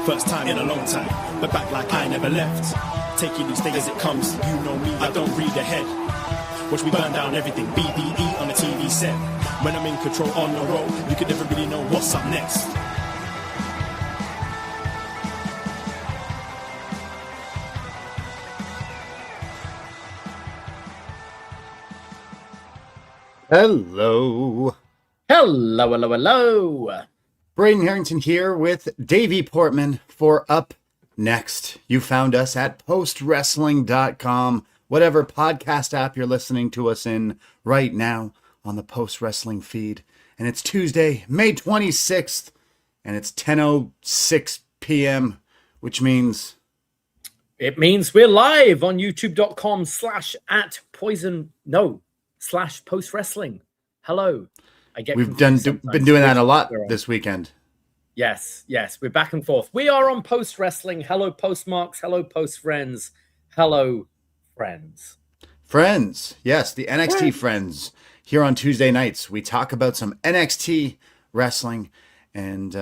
First time in a long time, but back like I never left. Taking each day as it comes, you know me, I don't read ahead. Watch me burn down everything, BDE on the TV set. When I'm in control on the road, you can never really know what's up next. Hello. Hello, hello, hello. Braden Herrington here with Davie Portman for Up Next. You found us at postwrestling.com, whatever podcast app you're listening to us in right now on the Post Wrestling feed. And it's Tuesday, May 26th, and it's 10:06 p.m., which means... It means we're live on youtube.com/postwrestling. Hello. We've been doing that a lot this weekend. Yes, we're back and forth. We are on Post Wrestling. Hello, Postmarks. Hello, Post Friends. Hello, friends. Friends, yes, the NXT friends. Here on Tuesday nights, we talk about some NXT wrestling and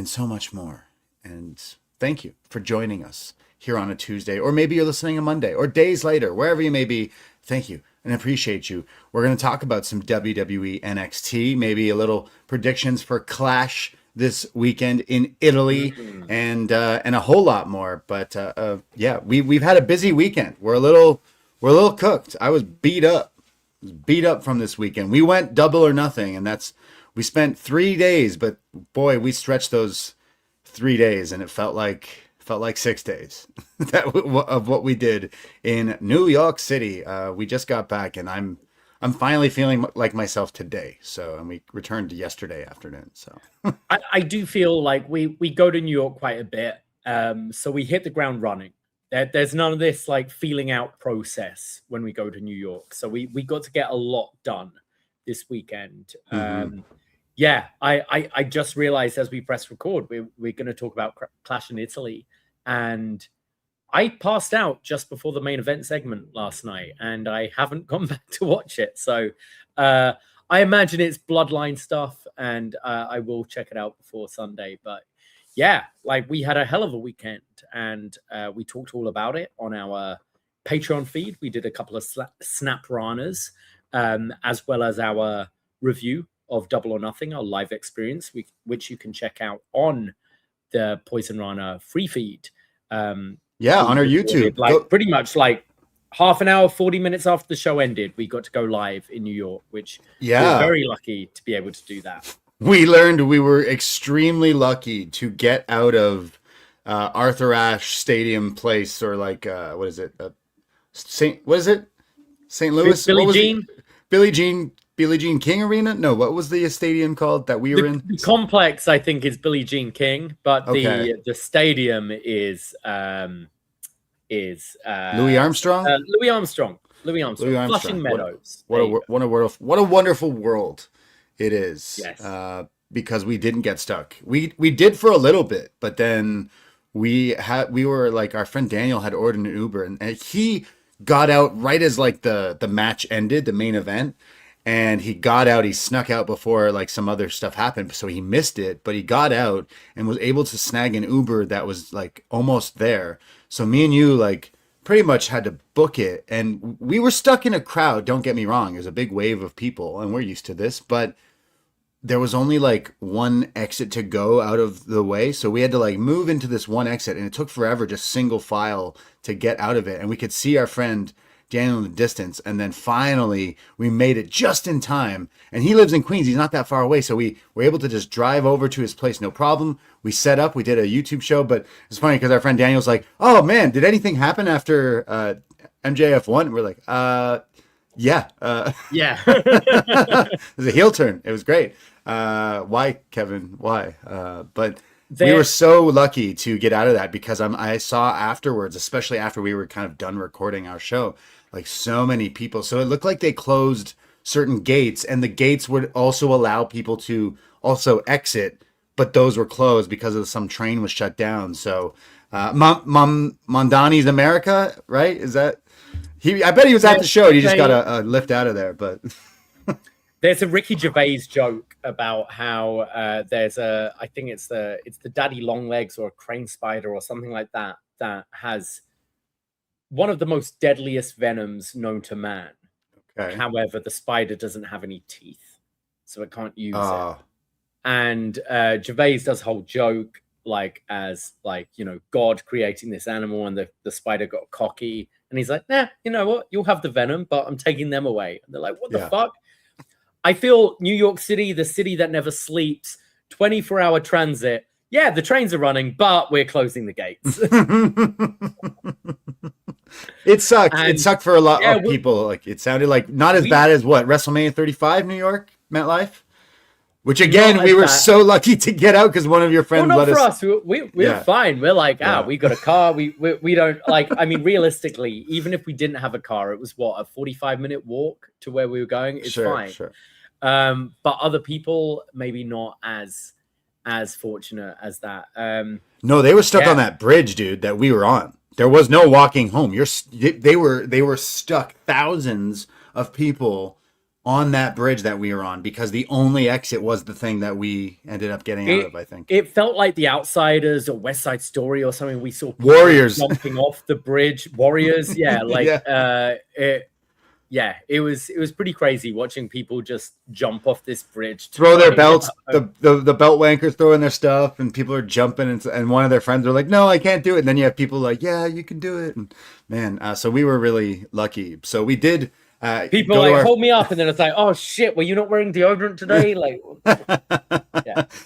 so much more. And thank you for joining us here on a Tuesday, or maybe you're listening on Monday, or days later, wherever you may be. Thank you and appreciate you. We're going to talk about some WWE NXT, maybe a little predictions for Clash this weekend in Italy, and a whole lot more. But we've had a busy weekend. We're a little cooked. I was beat up from this weekend. We went double or nothing, and we spent 3 days, but boy, we stretched those 3 days, and it felt like 6 days of what we did in New York City. We just got back, and I'm finally feeling like myself today. And we returned yesterday afternoon. So I do feel like we go to New York quite a bit. So we hit the ground running. There's none of this like feeling out process when we go to New York. So we got to get a lot done this weekend. I just realized as we press record, we're going to talk about Clash in Italy. And I passed out just before the main event segment last night, and I haven't gone back to watch it. So I imagine it's Bloodline stuff, and I will check it out before Sunday. But yeah, like we had a hell of a weekend, and we talked all about it on our Patreon feed. We did a couple of snap ranas, as well as our review of Double or Nothing, our live experience, which you can check out on the Poison Rana free feed. On our YouTube. Pretty much like half an hour, 40 minutes after the show ended, we got to go live in New York, which we're very lucky to be able to do that. We learned we were extremely lucky to get out of Arthur Ashe Stadium Place, or like St. Louis? Billie Jean King Arena? No, what was the stadium called that we were in? The complex, I think, is Billie Jean King, but the stadium is Louis Armstrong. Louis Armstrong. Flushing Meadows. What a wonderful world it is. Yes. Because we didn't get stuck. We did for a little bit, but then we were like, our friend Daniel had ordered an Uber, and he got out right as like the match ended, the main event. And he got out, he snuck out before like some other stuff happened. So he missed it, but he got out and was able to snag an Uber that was like almost there. So me and you like pretty much had to book it. And we were stuck in a crowd. Don't get me wrong. There's a big wave of people and we're used to this, but there was only like one exit to go out of the way. So we had to like move into this one exit, and it took forever, just single file to get out of it. And we could see our friend Daniel in the distance, and then finally we made it just in time. And he lives in Queens, he's not that far away, so we were able to just drive over to his place, no problem. We set up, we did a YouTube show, but it's funny because our friend Daniel's like, oh man, did anything happen after MJF won? We're like, yeah. It was a heel turn. It was great. Why, Kevin? Why? But we were so lucky to get out of that, because I saw afterwards, especially after we were kind of done recording our show, like so many people. So it looked like they closed certain gates, and the gates would also allow people to also exit, but those were closed because of some train was shut down. So Mondani's America, right? Is that he? I bet he was at the show. And he just got a lift out of there. But there's a Ricky Gervais joke about how I think it's the daddy long legs or a crane spider or something like that has one of the most deadliest venoms known to man. Okay. However, the spider doesn't have any teeth, so it can't use it. And Gervais does a whole joke as God creating this animal, and the spider got cocky, and he's like, nah, you know what? You'll have the venom, but I'm taking them away. And they're like, what the fuck? I feel New York City, the city that never sleeps, 24-hour transit. Yeah, the trains are running, but we're closing the gates. It sucked. It sucked for a lot of people. Like, it sounded like not as bad as what, WrestleMania 35, New York, MetLife? Which again, we were so lucky to get out because one of your friends let us. We're fine. We're like, we got a car. We don't I mean, realistically, even if we didn't have a car, it was what, a 45-minute walk to where we were going. It's fine. Sure. But other people maybe not as fortunate as that. No, they were stuck on that bridge, dude, that we were on. There was no walking home. They were stuck, thousands of people on that bridge that we were on, because the only exit was the thing that we ended up getting out of, I think. It felt like The Outsiders or West Side Story or something. We saw Warriors jumping off the bridge. Warriors, it was pretty crazy watching people just jump off this bridge, throw their belts, the belt wankers throwing their stuff, and people are jumping, and one of their friends are like, no, I can't do it. And then you have people like, yeah, you can do it. And man, so we were really lucky. So we did. People like hold me up, and then it's like, oh shit, were you not wearing deodorant today? Like,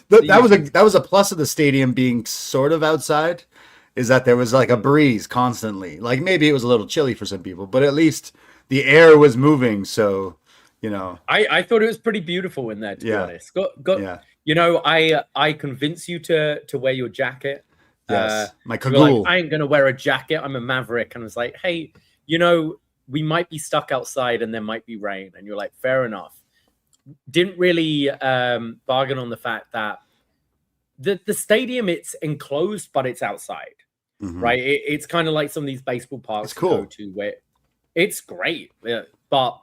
that was a plus of the stadium being sort of outside, is that there was like a breeze constantly. Like, maybe it was a little chilly for some people, but at least the air was moving. So, I thought it was pretty beautiful in there, to be honest. I convinced you to wear your jacket. Yes, my cagoule. Like, I ain't gonna wear a jacket. I'm a maverick, and I was like, hey, we might be stuck outside and there might be rain. And you're like, fair enough. Didn't really bargain on the fact that the stadium, it's enclosed, but it's outside, right? It's kind of like some of these baseball parks it's cool. Go to where it's great. But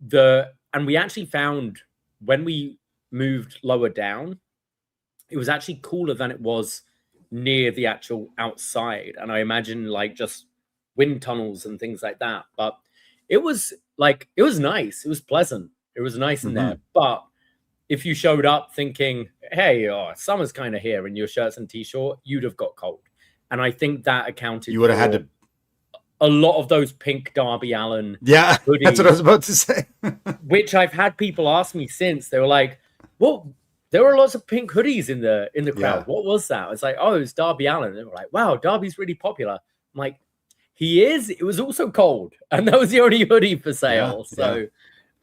and we actually found when we moved lower down, it was actually cooler than it was near the actual outside. And I imagine like just wind tunnels and things like that, but it was nice. It was pleasant. It was nice in there. But if you showed up thinking, hey, summer's kind of here in your shirts and t-shirt, you'd have got cold. And I think that accounted. You would have had to. A lot of those pink Darby Allin. Yeah, hoodies, that's what I was about to say. Which I've had people ask me since. They were like, well, there were lots of pink hoodies in the crowd. What was that? It's like, oh, it was Darby Allin. They were like, wow, Darby's really popular. I'm like, he is. It was also cold, and that was the only hoodie for sale.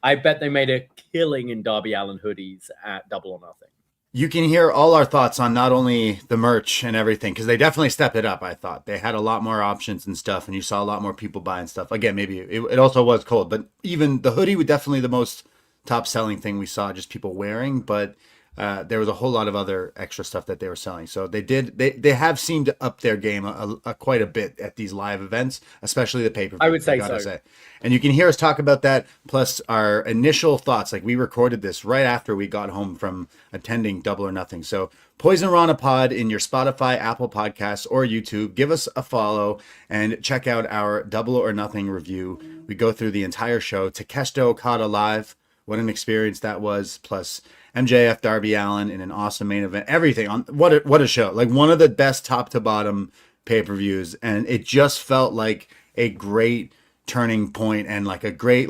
I bet they made a killing in Darby Allin hoodies at Double or Nothing. You can hear all our thoughts on not only the merch and everything, because they definitely stepped it up. I thought they had a lot more options and stuff, and you saw a lot more people buying stuff. Again, maybe it also was cold, but even the hoodie was definitely the most top selling thing we saw, just people wearing. But there was a whole lot of other extra stuff that they were selling. So they have seemed to up their game quite a bit at these live events, especially the pay-per-view. I would say so. And you can hear us talk about that, plus our initial thoughts. Like, we recorded this right after we got home from attending Double or Nothing. So Poisonrana Pod in your Spotify, Apple Podcasts, or YouTube. Give us a follow and check out our Double or Nothing review. We go through the entire show. Takeshita Okada live. What an experience that was. Plus MJF, Darby Allin in an awesome main event. Everything on what a show! Like, one of the best top to bottom pay-per-views, and it just felt like a great turning point and like a great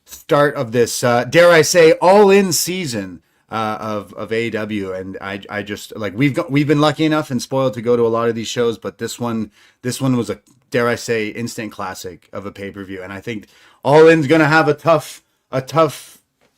start of this dare I say all in season of AEW. And I just we've been lucky enough and spoiled to go to a lot of these shows, but this one was a, dare I say, instant classic of a pay-per-view. And I think All In's gonna have a tough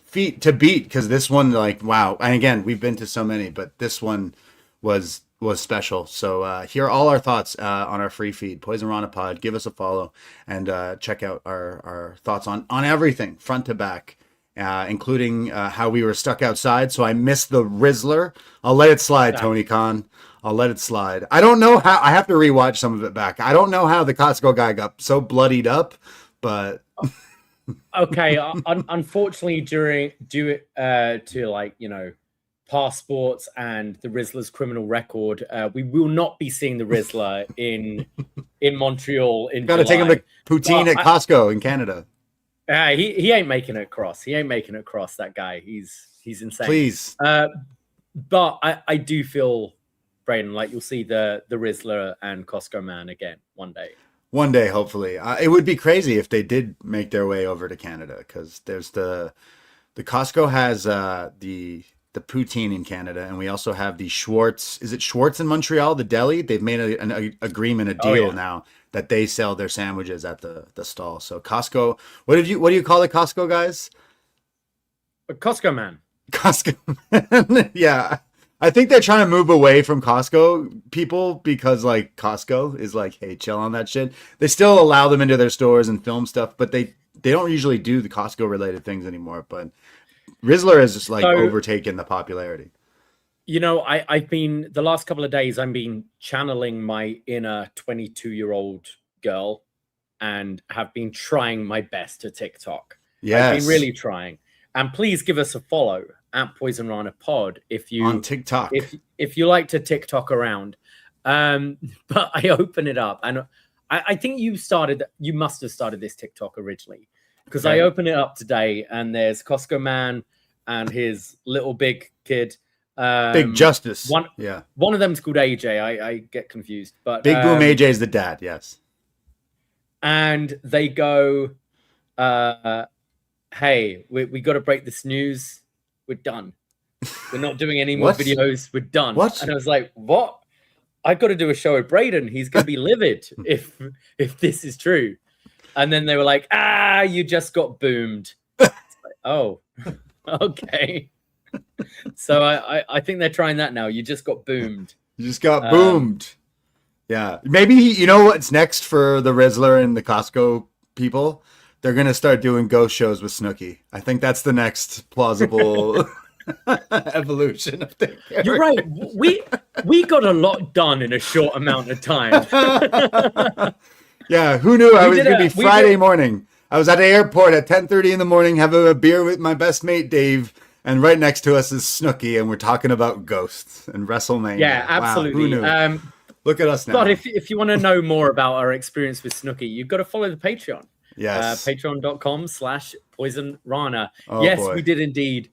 feat to beat, because this one, wow. And again, we've been to so many, but this one was special. So hear all our thoughts on our free feed, Poisonrana Pod. Give us a follow and check out our thoughts on everything front to back, including how we were stuck outside. So I missed the Rizzler. I'll let it slide, Tony Khan. I'll let it slide. I don't know how. I have to rewatch some of it back. I don't know how the Costco guy got so bloodied up, but okay. Unfortunately, due to like passports and the Rizzler's criminal record, we will not be seeing the Rizzler in Montreal in Gotta July. take him to poutine at Costco in Canada. He ain't making it across. He ain't making it across. That guy. He's insane. Please. But I do feel, Braden, like you'll see the Rizzler and Costco man again one day. One day, hopefully. It would be crazy if they did make their way over to Canada, because there's the Costco has the poutine in Canada, and we also have the Schwartz. Is it Schwartz in Montreal? The deli. They've made an agreement, a deal now that they sell their sandwiches at the stall. So Costco. What do you call it, Costco guys? A Costco man. Costco man. Yeah. I think they're trying to move away from Costco people because like Costco is like, hey, chill on that shit. They still allow them into their stores and film stuff, but they don't usually do the Costco related things anymore. But Rizzler has just like overtaken the popularity. I've been the last couple of days, I've been channeling my inner 22-year-old girl and have been trying my best to TikTok. Yes. I've been really trying. And please give us a follow at Poisonrana Pod if you on TikTok. If you like to TikTok around. But I open it up and I think you must have started this TikTok originally. Because I open it up today and there's Costco man and his little big kid. Big Justice. One of them's called AJ. I get confused. But Big Boom AJ is the dad, yes. And they go, hey, we got to break this news. We're done. We're not doing any more videos. We're done. What? And I was like, what? I got to do a show with Braden. He's going to be livid if this is true. And then they were like, you just got boomed. Like, oh, okay. So I think they're trying that now. You just got boomed. You just got boomed. Yeah. Maybe, you know what's next for the Rizzler and the Costco people? They're going to start doing ghost shows with Snooki. I think that's the next plausible evolution of things. You're right. We got a lot done in a short amount of time. Yeah, who knew I was going to be Friday morning? I was at the airport at 10:30 in the morning having a beer with my best mate, Dave, and right next to us is Snooki, and we're talking about ghosts and WrestleMania. Yeah, absolutely. Wow, who knew? Look at us now. But if you want to know more about our experience with Snooki, you've got to follow the Patreon. Yes. Patreon.com/Poisonrana. Yes, we did indeed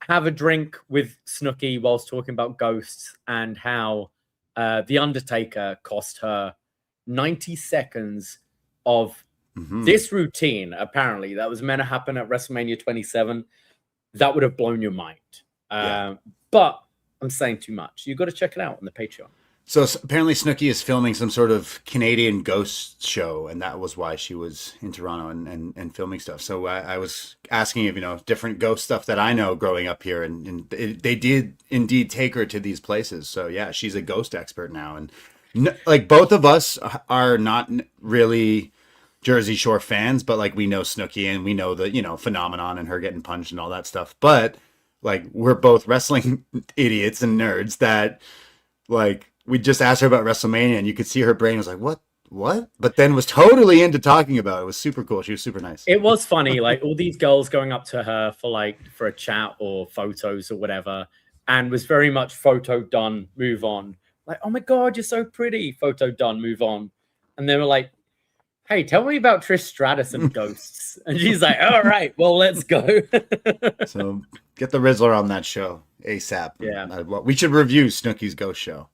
have a drink with Snooki whilst talking about ghosts and how The Undertaker cost her 90 seconds of this routine, apparently, that was meant to happen at WrestleMania 27. That would have blown your mind. But I'm saying too much. You've got to check it out on the Patreon. So apparently Snooki is filming some sort of Canadian ghost show, and that was why she was in Toronto and filming stuff. So I was asking if, different ghost stuff that I know growing up here, and they did indeed take her to these places. So yeah, she's a ghost expert now. And like both of us are not really Jersey Shore fans, but like we know Snooki and we know the, phenomenon and her getting punched and all that stuff. But like we're both wrestling idiots and nerds that like, we just asked her about WrestleMania and you could see her brain was like, what? But then was totally into talking about it. It was super cool. She was super nice. It was funny. Like all these girls going up to her for a chat or photos or whatever. And was very much photo done, move on. Like, oh my God, you're so pretty. Photo done, move on. And they were like, hey, tell me about Trish Stratus and ghosts. And she's like, all right, well, let's go. So get the Rizzler on that show ASAP. Yeah. We should review Snooki's ghost show.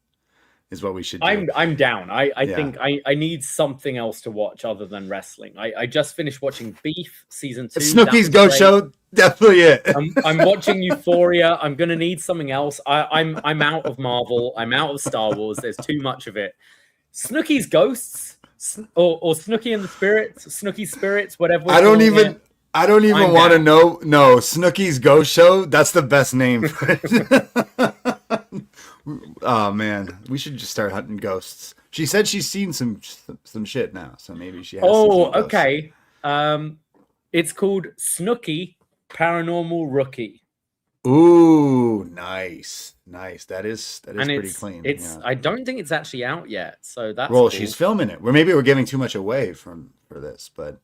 Is what we should do. I'm down. I think I need something else to watch other than wrestling. I just finished watching Beef season 2. Snooki's ghost show, definitely it. I'm watching Euphoria. I'm gonna need something else. I'm out of Marvel. I'm out of Star Wars. There's too much of it. Snooki's ghosts or Snooki and the Spirits, Snooki's Spirits, whatever. I don't even want to know. No, Snooki's ghost show. That's the best name for it. Oh man, we should just start hunting ghosts. She said she's seen some shit now, so maybe she has. Oh, okay. It's called Snooki Paranormal Rookie. Ooh, nice. That is And pretty clean. it's Yeah. I don't think it's actually out yet, so that's Well, cool. she's filming it. Or maybe we're giving too much away for this, but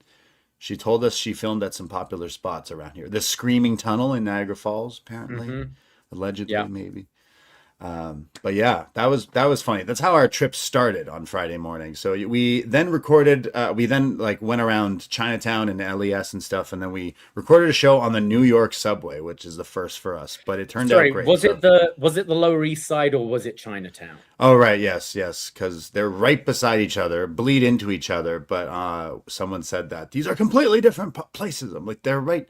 she told us she filmed at some popular spots around here. The Screaming Tunnel in Niagara Falls, apparently, allegedly, Yeah. maybe. But yeah, that was funny. That's how our trip started on Friday morning. So we then recorded, we then like went around Chinatown and LES and stuff, and then we recorded a show on the New York subway, which is the first for us. But it turned out great. Was it the Lower East Side or was it Chinatown? Oh right, yes, because they're right beside each other, bleed into each other. But someone said that these are completely different places. I'm like, they're right.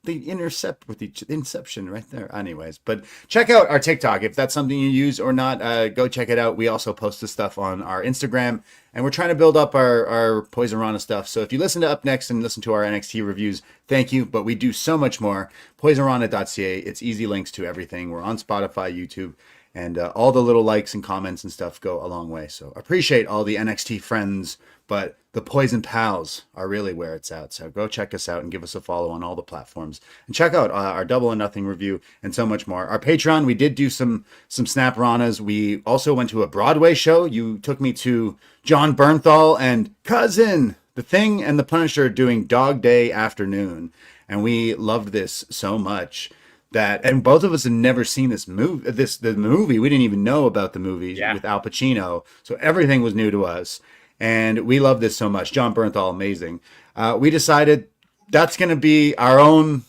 They intercept with each inception right there. Anyways, but check out our TikTok if that's something you use or not. Go check it out. We also post this stuff on our Instagram, and we're trying to build up our Poisonrana stuff. So if you listen to Up Next and listen to our NXT reviews, thank you. But we do so much more. Poisonrana.ca. It's easy links to everything. We're on Spotify, YouTube, and all the little likes and comments and stuff go a long way. So appreciate all the NXT friends, but the Poison Pals are really where it's at. So go check us out and give us a follow on all the platforms. And check out our Double or Nothing review and so much more. Our Patreon, we did do some Snap Ranas. We also went to a Broadway show. You took me to John Bernthal and Cousin, The Thing and The Punisher doing Dog Day Afternoon. And we loved this so much. And both of us had never seen this movie. The movie, we didn't even know about the movie with Al Pacino, so everything was new to us, and we love this so much. John Bernthal, amazing. We decided that's going to be our own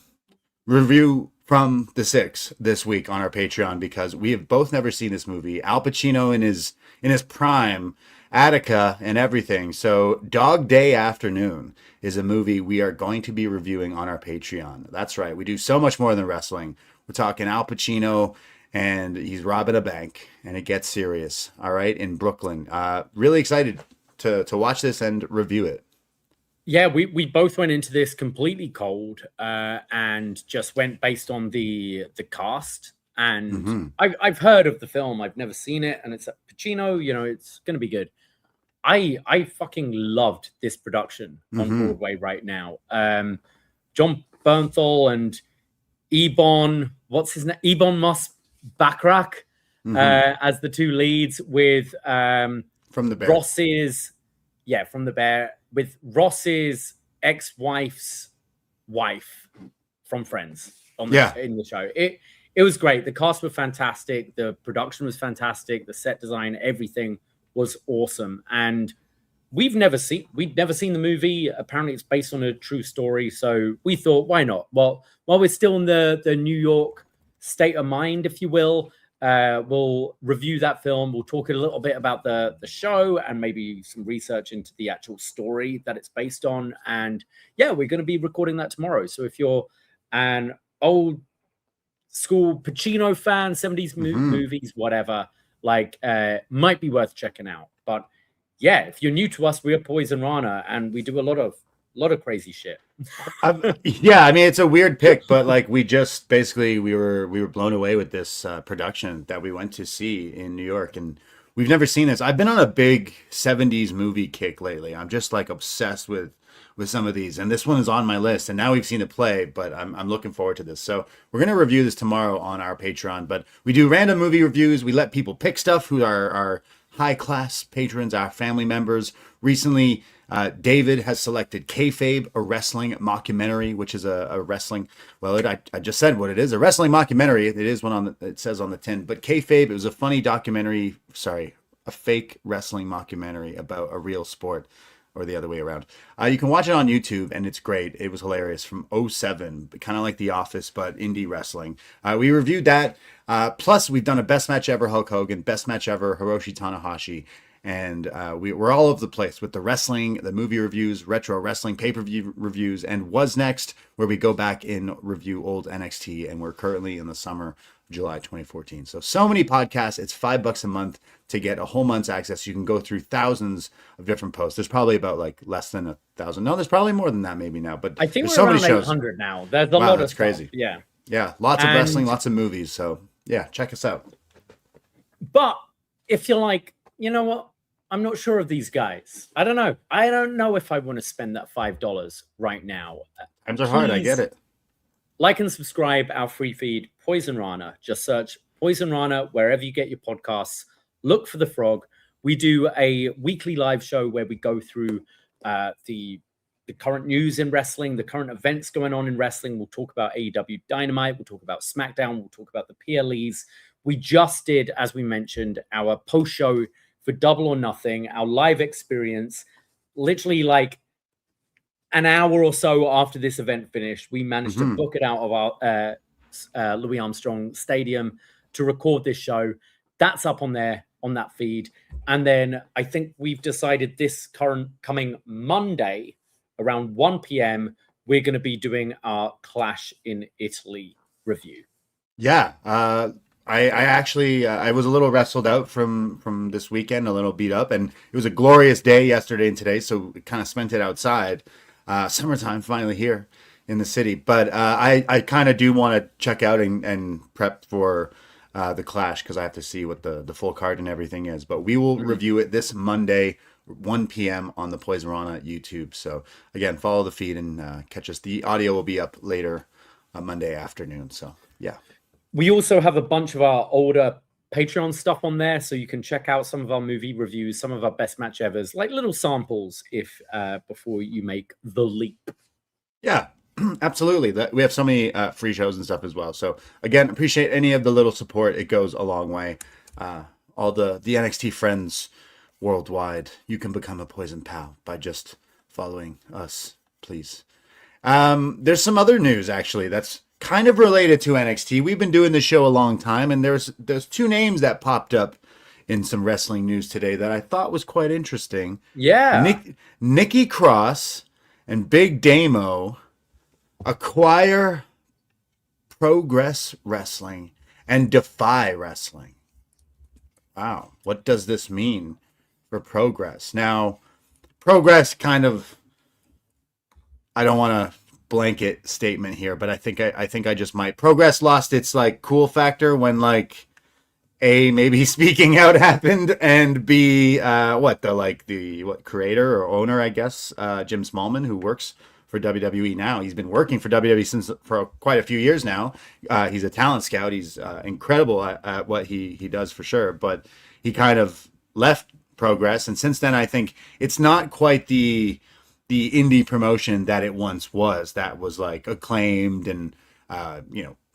review from the 6 this week on our Patreon because we have both never seen this movie. Al Pacino in his prime, Attica and everything. So Dog Day Afternoon is a movie we are going to be reviewing on our Patreon. That's right. We do so much more than wrestling. We're talking Al Pacino and he's robbing a bank and it gets serious. All right. In Brooklyn. Really excited to watch this and review it. Yeah, we both went into this completely cold and just went based on the cast. And I've heard of the film. I've never seen it. And it's Pacino, it's going to be good. I fucking loved this production on Broadway right now. John Bernthal and Ebon, what's his name? Ebon Moss Backrack as the two leads with From the Bear. From the Bear, with Ross's ex-wife's wife from Friends in the show. It was great. The cast were fantastic. The production was fantastic. The set design, everything was awesome. And we'd never seen the movie. Apparently it's based on a true story. So we thought, why not? Well, while we're still in the New York state of mind, if you will, we'll review that film. We'll talk a little bit about the show and maybe some research into the actual story that it's based on. And yeah, we're going to be recording that tomorrow. So if you're an old school Pacino fan, 70s movies, whatever, might be worth checking out. But yeah, if you're new to us, we are Poisonrana and we do a lot of crazy shit. Yeah, I mean it's a weird pick, but we just basically we were blown away with this production that we went to see in New York, and we've never seen this. I've been on a big 70s movie kick lately. I'm just obsessed with some of these, and this one is on my list, and now we've seen it play, but I'm looking forward to this. So we're going to review this tomorrow on our Patreon, but we do random movie reviews. We let people pick stuff who are our high-class patrons, our family members. Recently, David has selected Kayfabe, a wrestling mockumentary, which is a wrestling, I just said what it is, a wrestling mockumentary. It is one it says on the tin, but Kayfabe, it was a funny documentary, a fake wrestling mockumentary about a real sport. Or the other way around. You can watch it on YouTube, and it's great. It was hilarious from 2007, kind of like The Office, but indie wrestling. We reviewed that. Plus, we've done a Best Match Ever Hulk Hogan, Best Match Ever Hiroshi Tanahashi, and we're all over the place with the wrestling, the movie reviews, retro wrestling, pay-per-view reviews, and What's Next, where we go back and review old NXT, and we're currently in the summer, July 2014. So many podcasts. It's $5 a month to get a whole month's access. You can go through thousands of different posts. There's probably about less than 1,000. No, there's probably more than that maybe now. But I think there's we're so around many shows. 800 now. There's a lot of that's stuff. crazy. Yeah. Lots of wrestling, lots of movies. So yeah, check us out. But if you're like, you know what? I'm not sure of these guys. I don't know. I don't know if I want to spend that $5 right now. Times are hard. I get it. like and subscribe our free feed, Poison Rana. Just search Poison Rana wherever you get your podcasts. Look for the frog. We do a weekly live show where we go through the current news in wrestling, the current events going on in wrestling. We'll talk about AEW Dynamite. We'll talk about SmackDown. We'll talk about the PLEs. We just did, as we mentioned, our post show for Double or Nothing, our live experience. Literally like an hour or so after this event finished, we managed to book it out of our Louis Armstrong Stadium to record this show. That's up on there on that feed. And then I think we've decided this coming Monday around 1 p.m., we're going to be doing our Clash in Italy review. Yeah. I actually, I was a little wrestled out from this weekend, a little beat up, and it was a glorious day yesterday and today. So we kind of spent it outside. Summertime finally here in the city. But I kind of do want to check out and prep for the Clash, because I have to see what the full card and everything is. But we will review it this Monday, 1 p.m. on the Poisonrana YouTube. So again, follow the feed and catch us. The audio will be up later Monday afternoon. So yeah. We also have a bunch of our older Patreon stuff on there, so you can check out some of our movie reviews, some of our best match evers, like little samples if before you make the leap. Yeah. Absolutely. We have so many free shows and stuff as well. So again, appreciate any of the little support. It goes a long way. All the NXT friends worldwide, you can become a Poison Pal by just following us, please. There's some other news actually that's kind of related to NXT. We've been doing this show a long time, and there's two names that popped up in some wrestling news today that I thought was quite interesting. Yeah. Nikki Cross and Big Damo acquire Progress Wrestling and Defy Wrestling. Wow. What does this mean for Progress? Now, Progress kind of, I don't want to blanket statement here, but I think I just might. Progress lost its like cool factor when like A, maybe speaking out happened, and B, the creator or owner, I guess, Jim Smallman, who works for WWE now. He's been working for WWE for quite a few years now. He's a talent scout. He's incredible at what he does for sure. But he kind of left Progress, and since then, I think it's not quite the indie promotion that it once was. That was like acclaimed and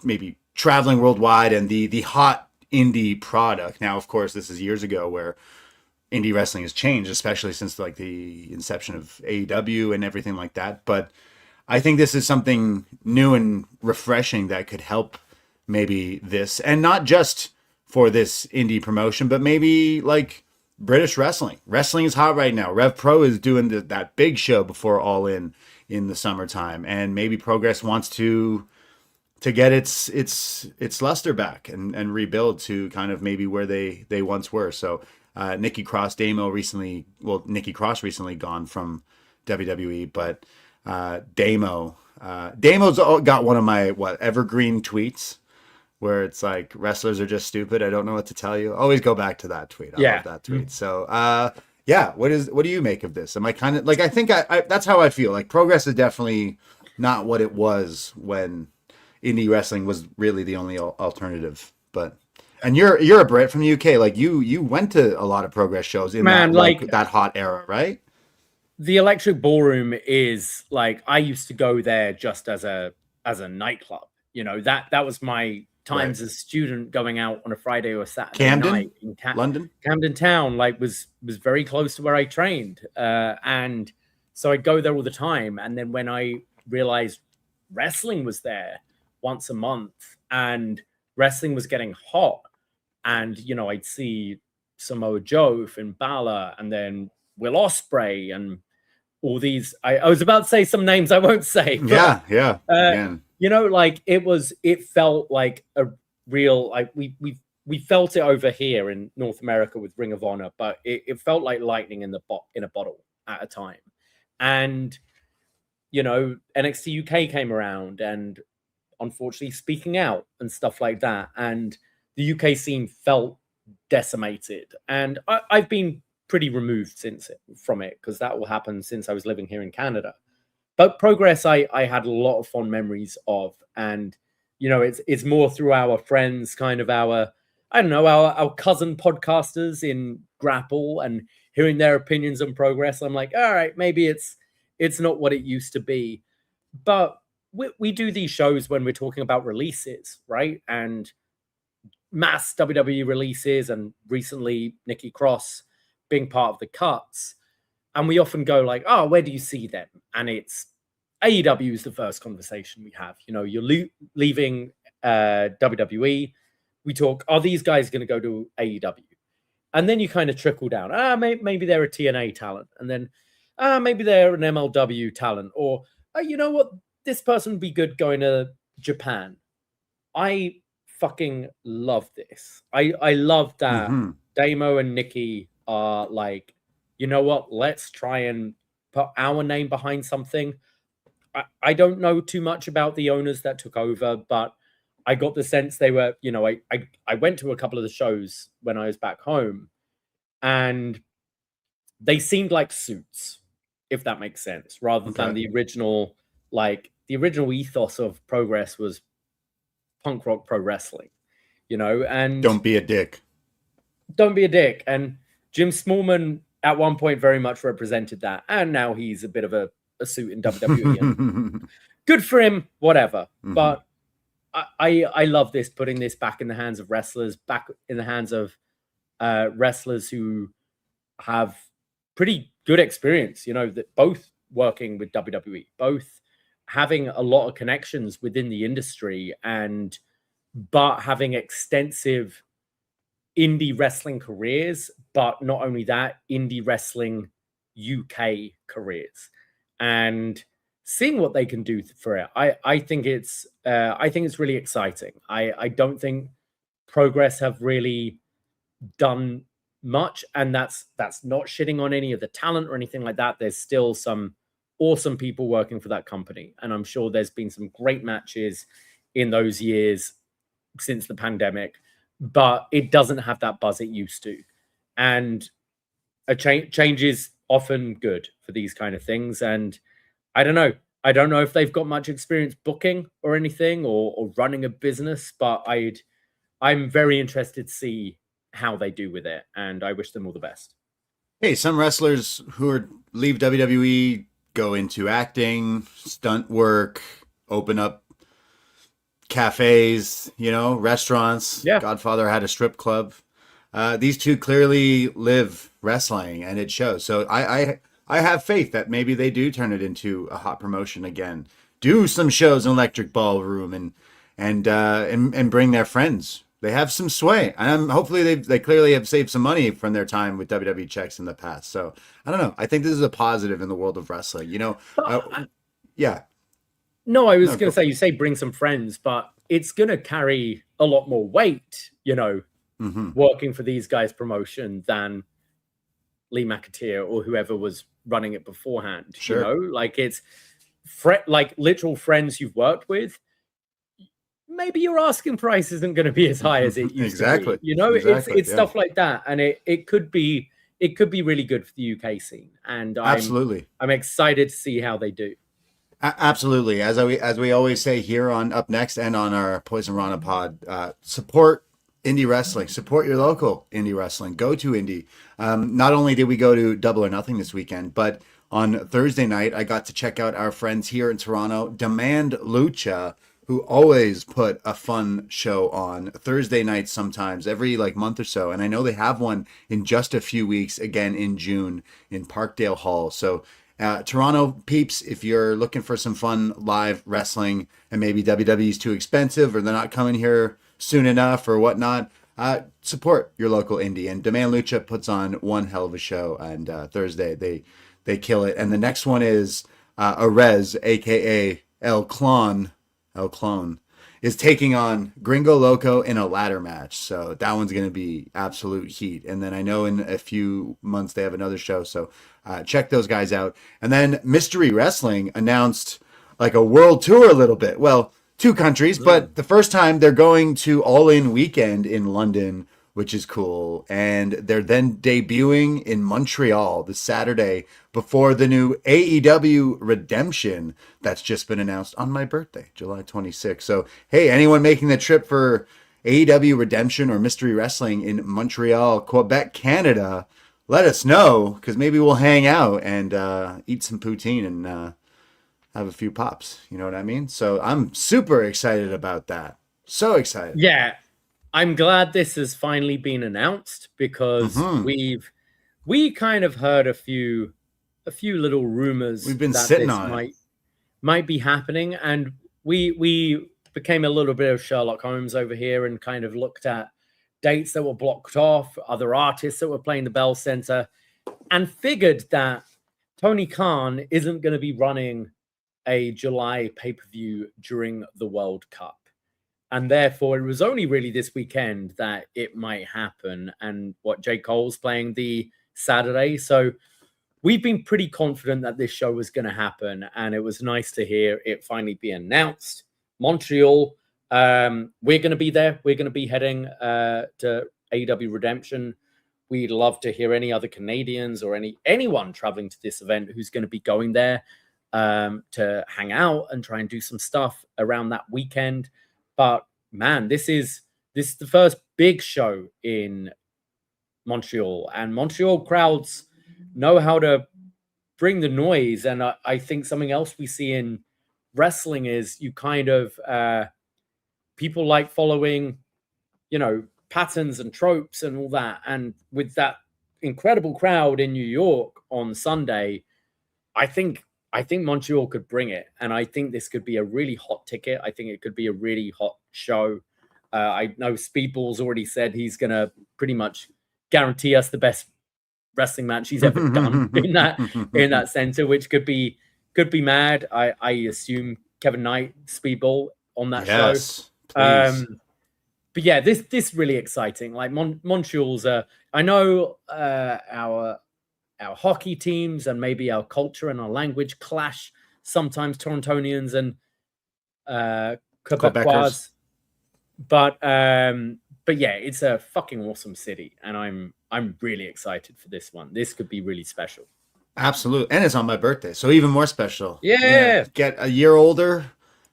maybe traveling worldwide and the hot indie product. Now, of course, this is years ago where indie wrestling has changed, especially since like the inception of AEW and everything like that. But I think this is something new and refreshing that could help maybe this, and not just for this indie promotion, but maybe like British wrestling. Wrestling is hot right now. Rev Pro is doing that big show before All In the summertime, and maybe Progress wants to get its luster back and rebuild to kind of maybe where they once were. So Nikki Cross recently gone from WWE, but Damo's got one of my evergreen tweets where it's like, wrestlers are just stupid. I don't know what to tell you. Always go back to that tweet. I love that tweet. So what do you make of this? Am I kind of like, I think I that's how I feel. Like Progress is definitely not what it was when indie wrestling was really the only alternative. But and you're a Brit from the UK. Like you went to a lot of Progress shows in that hot era, right? The Electric Ballroom is like, I used to go there just as a nightclub. You know, that was my times as a student going out on a Friday or a Saturday night in London. Camden Town, like was very close to where I trained. And so I'd go there all the time. And then when I realized wrestling was there once a month and wrestling was getting hot, and, you know, I'd see Samoa Joe, Finn Balor, and then Will Ospreay and all these. I was about to say some names I won't say. But, you know, like it felt like a real, like we felt it over here in North America with Ring of Honor, but it felt like lightning in a bottle at a time. And, you know, NXT UK came around and unfortunately speaking out and stuff like that. And the UK scene felt decimated. And I've been pretty removed from it, because that will happen since I was living here in Canada. But Progress, I had a lot of fond memories of, and it's more through our friends, kind of our cousin podcasters in Grapple, and hearing their opinions on Progress. I'm like, all right, maybe it's not what it used to be, but we do these shows when we're talking about releases, right? And mass WWE releases, and recently Nikki Cross being part of the cuts. And we often go like, oh, where do you see them? And it's AEW is the first conversation we have. You're leaving WWE. We talk, are these guys going to go to AEW? And then you kind of trickle down. Maybe they're a TNA talent. And then maybe they're an MLW talent. Or, you know what? This person would be good going to Japan. I fucking love this. I love that Damo and Nikki are like, you know what? Let's try and put our name behind something. I don't know too much about the owners that took over, but I got the sense they were, I went to a couple of the shows when I was back home, and they seemed like suits, if that makes sense, rather than the original, the original ethos of Progress was punk rock pro wrestling, and don't be a dick. Don't be a dick. And Jim Smallman at one point very much represented that. And now he's a bit of a suit in WWE. And good for him, whatever. But I love this, putting this back in the hands of wrestlers, back in the hands of wrestlers who have pretty good experience, that both working with WWE, both having a lot of connections within the industry, but having extensive indie wrestling careers, but not only that, indie wrestling UK careers, and seeing what they can do for it. I think it's really exciting. I don't think Progress have really done much, and that's not shitting on any of the talent or anything like that. There's still some awesome people working for that company, and I'm sure there's been some great matches in those years since the pandemic, but it doesn't have that buzz it used to. And a change is often good for these kind of things. And I don't know if they've got much experience booking or anything, or running a business, but I'm very interested to see how they do with it, and I wish them all the best. Hey, some wrestlers who leave WWE go into acting, stunt work, open up cafes, restaurants. Yeah. Godfather had a strip club. These two clearly live wrestling, and it shows. So I have faith that maybe they do turn it into a hot promotion again. Do some shows in Electric Ballroom and bring their friends. They have some sway, and hopefully they clearly have saved some money from their time with WWE checks in the past. So I don't know. I think this is a positive in the world of wrestling. Yeah. No, I was going to say, you say bring some friends, but it's going to carry a lot more weight, working for these guys' promotion than Lee McAteer or whoever was running it beforehand. Sure. It's literal friends you've worked with. Maybe your asking price isn't going to be as high as it used to be. It's stuff like that, and it could be really good for the UK scene. And I'm excited to see how they do. Absolutely. As we always say here on upNXT and on our Poisonrana pod, support indie wrestling, support your local indie wrestling, go to indie. Not only did we go to Double or Nothing this weekend, but on Thursday night, I got to check out our friends here in Toronto, Demand Lucha, who always put a fun show on Thursday nights sometimes, every month or so. And I know they have one in just a few weeks, again in June in Parkdale Hall. So Toronto peeps, if you're looking for some fun live wrestling and maybe WWE's too expensive or they're not coming here soon enough or whatnot, support your local indie. And Demand Lucha puts on one hell of a show, and Thursday they kill it. And the next one is Arez, aka El Clone, is taking on Gringo Loco in a ladder match. So that one's going to be absolute heat. And then I know in a few months they have another show. So check those guys out. And then Mystery Wrestling announced a world tour a little bit. Well, 2 countries, but the first time they're going to All In Weekend in London which is cool. And they're then debuting in Montreal this Saturday before the new AEW Redemption that's just been announced on my birthday, July 26th. So, hey, anyone making the trip for AEW Redemption or Mystery Wrestling in Montreal, Quebec, Canada, let us know, because maybe we'll hang out and eat some poutine and have a few pops. You know what I mean? So I'm super excited about that. So excited. Yeah. I'm glad this has finally been announced, because we kind of heard a few little rumors We've been that sitting this on it. might be happening, and we became a little bit of Sherlock Holmes over here and kind of looked at dates that were blocked off, other artists that were playing the Bell Center, and figured that Tony Khan isn't going to be running a July pay-per-view during the World Cup. And therefore, it was only really this weekend that it might happen. And J. Cole's playing the Saturday. So we've been pretty confident that this show was going to happen. And it was nice to hear it finally be announced. Montreal, we're going to be there. We're going to be heading to AEW Redemption. We'd love to hear any other Canadians or anyone traveling to this event who's going to be going there to hang out and try and do some stuff around that weekend. But man, this is the first big show in Montreal, and Montreal crowds know how to bring the noise. And I think something else we see in wrestling is you kind of people like following, patterns and tropes and all that. And with that incredible crowd in New York on Sunday, I think Montreal could bring it. And I think this could be a really hot ticket. I think it could be a really hot show. I know Speedball's already said he's going to pretty much guarantee us the best wrestling match he's ever done in that center, which could be mad. I assume Kevin Knight, Speedball on that show. Please. But yeah, this really exciting. Like Montreal's, I know our hockey teams and maybe our culture and our language clash sometimes, Torontonians and Quebecois. But yeah, it's a fucking awesome city, and I'm really excited for this one. This could be really special. Absolutely. And it's on my birthday, so even more special. Yeah. Get a year older,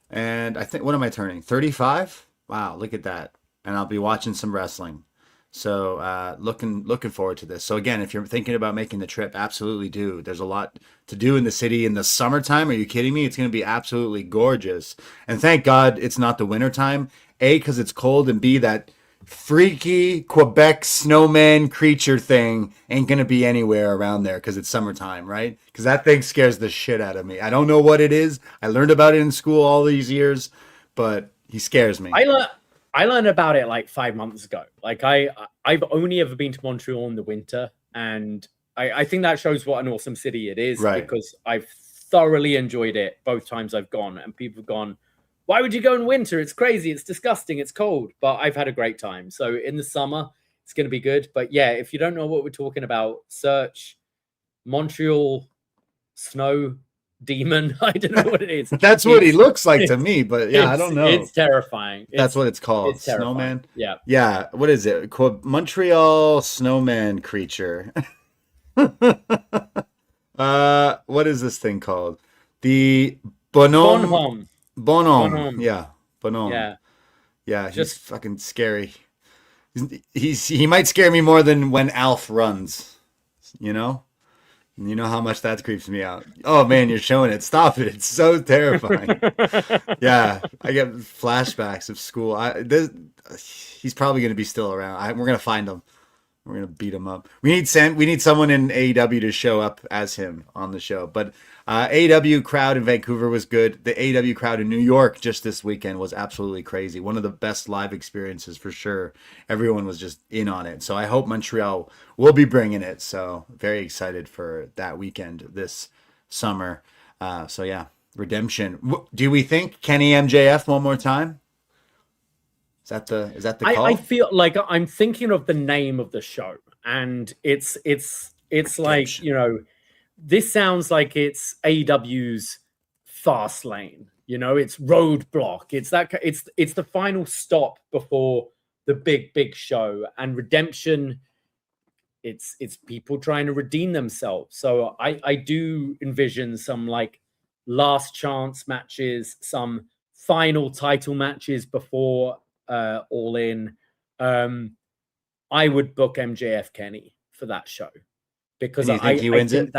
and I think, what am I turning? 35? Wow, look at that. And I'll be watching some wrestling. So looking forward to this. So again, if you're thinking about making the trip, absolutely do. There's a lot to do in the city in the summertime. Are you kidding me? It's going to be absolutely gorgeous. And thank God it's not the wintertime. A, because it's cold, and B, that freaky Quebec snowman creature thing ain't going to be anywhere around there because it's summertime, right? Because that thing scares the shit out of me. I don't know what it is. I learned about it in school all these years, but he scares me. I learned about it like 5 months ago. Like I've only ever been to Montreal in the winter, and I think that shows what an awesome city it is, right? Because I've thoroughly enjoyed it both times I've gone, and people have gone, why would you go in winter? It's crazy. It's disgusting. It's cold. But I've had a great time. So in the summer, it's going to be good. But yeah, if you don't know what we're talking about, search Montreal Snow Demon. I don't know what it is. That's what he looks like to me, but yeah, I don't know. It's terrifying. That's what it's called. It's terrifying. Snowman. Yeah. What is it? Montreal Snowman creature. What is this thing called? The Bonhomme. Bonhomme. Yeah. Bonhomme. Yeah. He's just fucking scary. He might scare me more than when Alf runs. You know how much that creeps me out. Oh man, you're showing it. Stop it. It's so terrifying. Yeah, I get flashbacks of school. He's probably going to be still around. We're going to find him. We're going to beat him up. We need someone in AEW to show up as him on the show. But AEW crowd in Vancouver was good. The AEW crowd in New York just this weekend was absolutely crazy. One of the best live experiences for sure. Everyone was just in on it. So I hope Montreal will be bringing it. So very excited for that weekend this summer. So yeah, Redemption. Do we think Kenny MJF one more time? Is that the call? I feel like I'm thinking of the name of the show, and it's like, this sounds like it's AEW's Fast Lane. It's Roadblock. It's the final stop before the big show. And Redemption, it's people trying to redeem themselves. So I do envision some like last chance matches, some final title matches before All In. I would book MJF Kenny for that show, because And you think he wins it?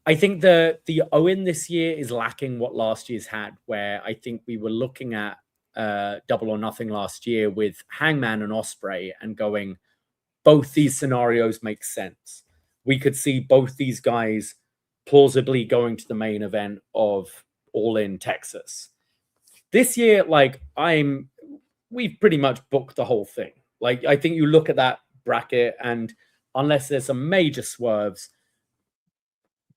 I think the Owen this year is lacking what last year's had, where I think we were looking at Double or Nothing last year with Hangman and Ospreay and going, both these scenarios make sense. We could see both these guys plausibly going to the main event of All In Texas. This year, like, we've pretty much booked the whole thing. Like, I think you look at that bracket, and unless there's some major swerves,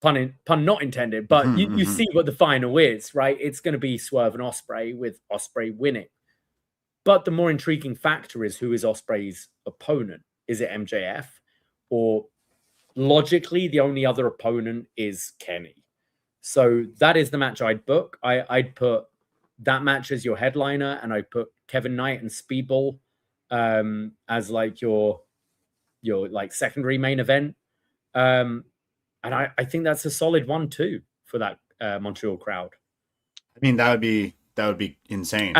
pun not intended, but you see what the final is, right? It's going to be Swerve and Ospreay, with Ospreay winning. But the more intriguing factor is, who is Ospreay's opponent? Is it MJF? Or logically, the only other opponent is Kenny. So that is the match I'd book. I'd put that match as your headliner, and I'd put Kevin Knight and Speedball as like your like secondary main event. And I think that's a solid 1-2 for that Montreal crowd. I mean, that would be insane.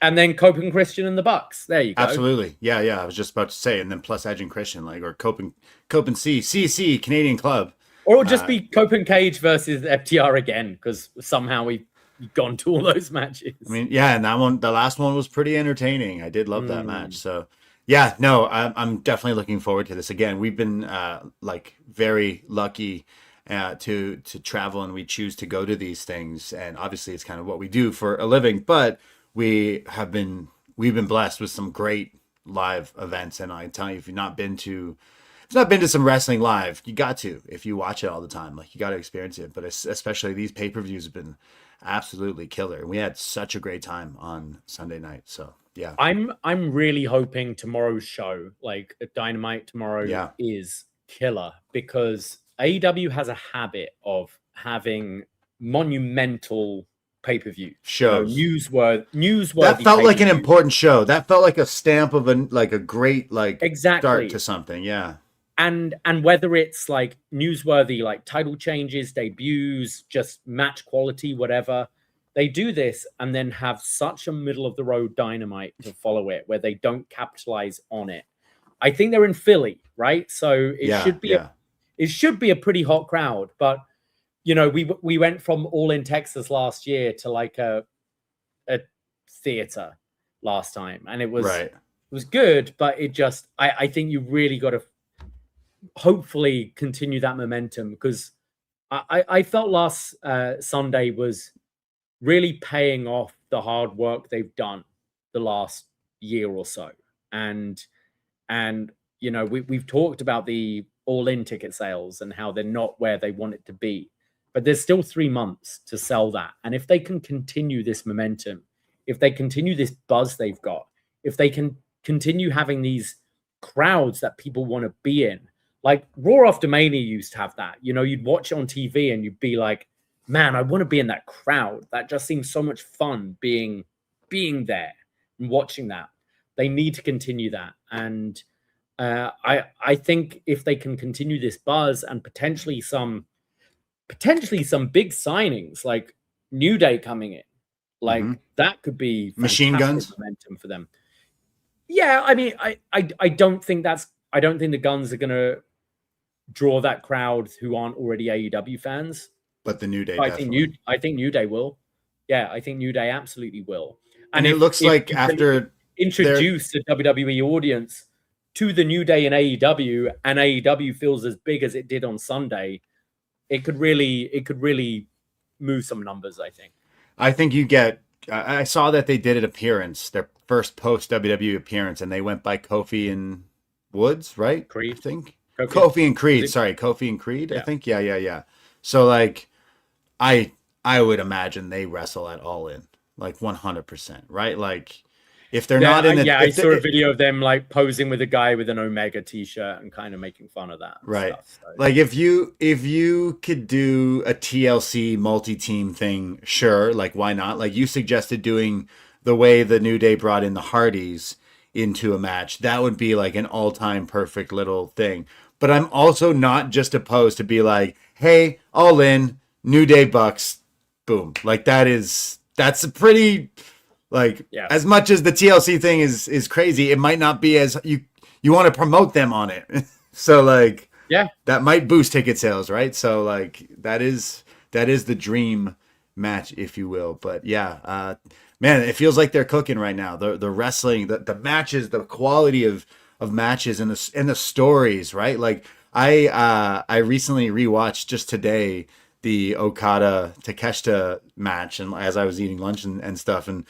And then Cope and Christian and the Bucks. There you go. Absolutely. Yeah. I was just about to say, and then plus Edge and Christian, like, or Cope and CC Canadian Club. Or it'll just be Cope and Cage versus FTR again, because somehow we've gone to all those matches. I mean, yeah, and the last one was pretty entertaining. I did love that match. So yeah, no, I'm definitely looking forward to this. Again, we've been like very lucky to travel, and we choose to go to these things. And obviously it's kind of what we do for a living, but we've been blessed with some great live events. And I tell you, if you've not been to some wrestling live, you got to, if you watch it all the time, like, you got to experience it. But especially these pay-per-views have been absolutely killer. We had such a great time on Sunday night. So yeah, I'm really hoping tomorrow's show, like Dynamite tomorrow, is killer, because AEW has a habit of having monumental pay-per-view shows, newsworthy. That felt like an important show. That felt like a stamp of a great exactly start to something. Yeah. And whether it's like newsworthy, like title changes, debuts, just match quality, whatever, they do this and then have such a middle of the road Dynamite to follow it, where they don't capitalize on it. I think they're in Philly, right? So it should be a pretty hot crowd. But you know, we went from All In Texas last year to like a theater last time, and it was good, but it just I think you really got to hopefully continue that momentum, because I felt last Sunday was really paying off the hard work they've done the last year or so. And you know, we've talked about the All-In ticket sales and how they're not where they want it to be, but there's still 3 months to sell that. And if they can continue this momentum, if they continue this buzz they've got, if they can continue having these crowds that people want to be in, like Raw After Mania used to have that. You know, you'd watch it on TV and you'd be like, man, I want to be in that crowd. That just seems so much fun being there and watching that. They need to continue that. And I think if they can continue this buzz and potentially some big signings, like New Day coming in, like that could be machine guns momentum for them. Yeah, I mean, I don't think the Guns are gonna draw that crowd who aren't already AEW fans. But the New Day, I think New Day will. Yeah, I think New Day absolutely will. And it looks like after introduce the WWE audience to the New Day in AEW, and AEW feels as big as it did on Sunday, it could really move some numbers, I think. I think you get. I saw that they did an appearance, their first post WWE appearance, and they went by Kofi and Woods, right? Creed, I think. Kofi and Creed. Sorry, Kofi and Creed. Yeah. I think. Yeah. So like, I would imagine they wrestle at All In, like 100%, right? Like, if they're not in the, I saw a video of them like posing with a guy with an Omega t-shirt and kind of making fun of that. Right. Stuff, so. Like if you could do a TLC multi-team thing, sure. Like why not? Like you suggested doing the way the New Day brought in the Hardys into a match, that would be like an all-time perfect little thing. But I'm also not just opposed to be like, hey, All In, New Day Bucks, boom. Like that's a pretty, like, as much as the TLC thing is crazy, it might not be as you want to promote them on it. So like, that might boost ticket sales, right? So like that is the dream match, if you will. But man, it feels like they're cooking right now. The wrestling, the matches, the quality of matches and the stories, right? Like I recently rewatched just today the Okada Takeshita match, and as I was eating lunch and stuff, and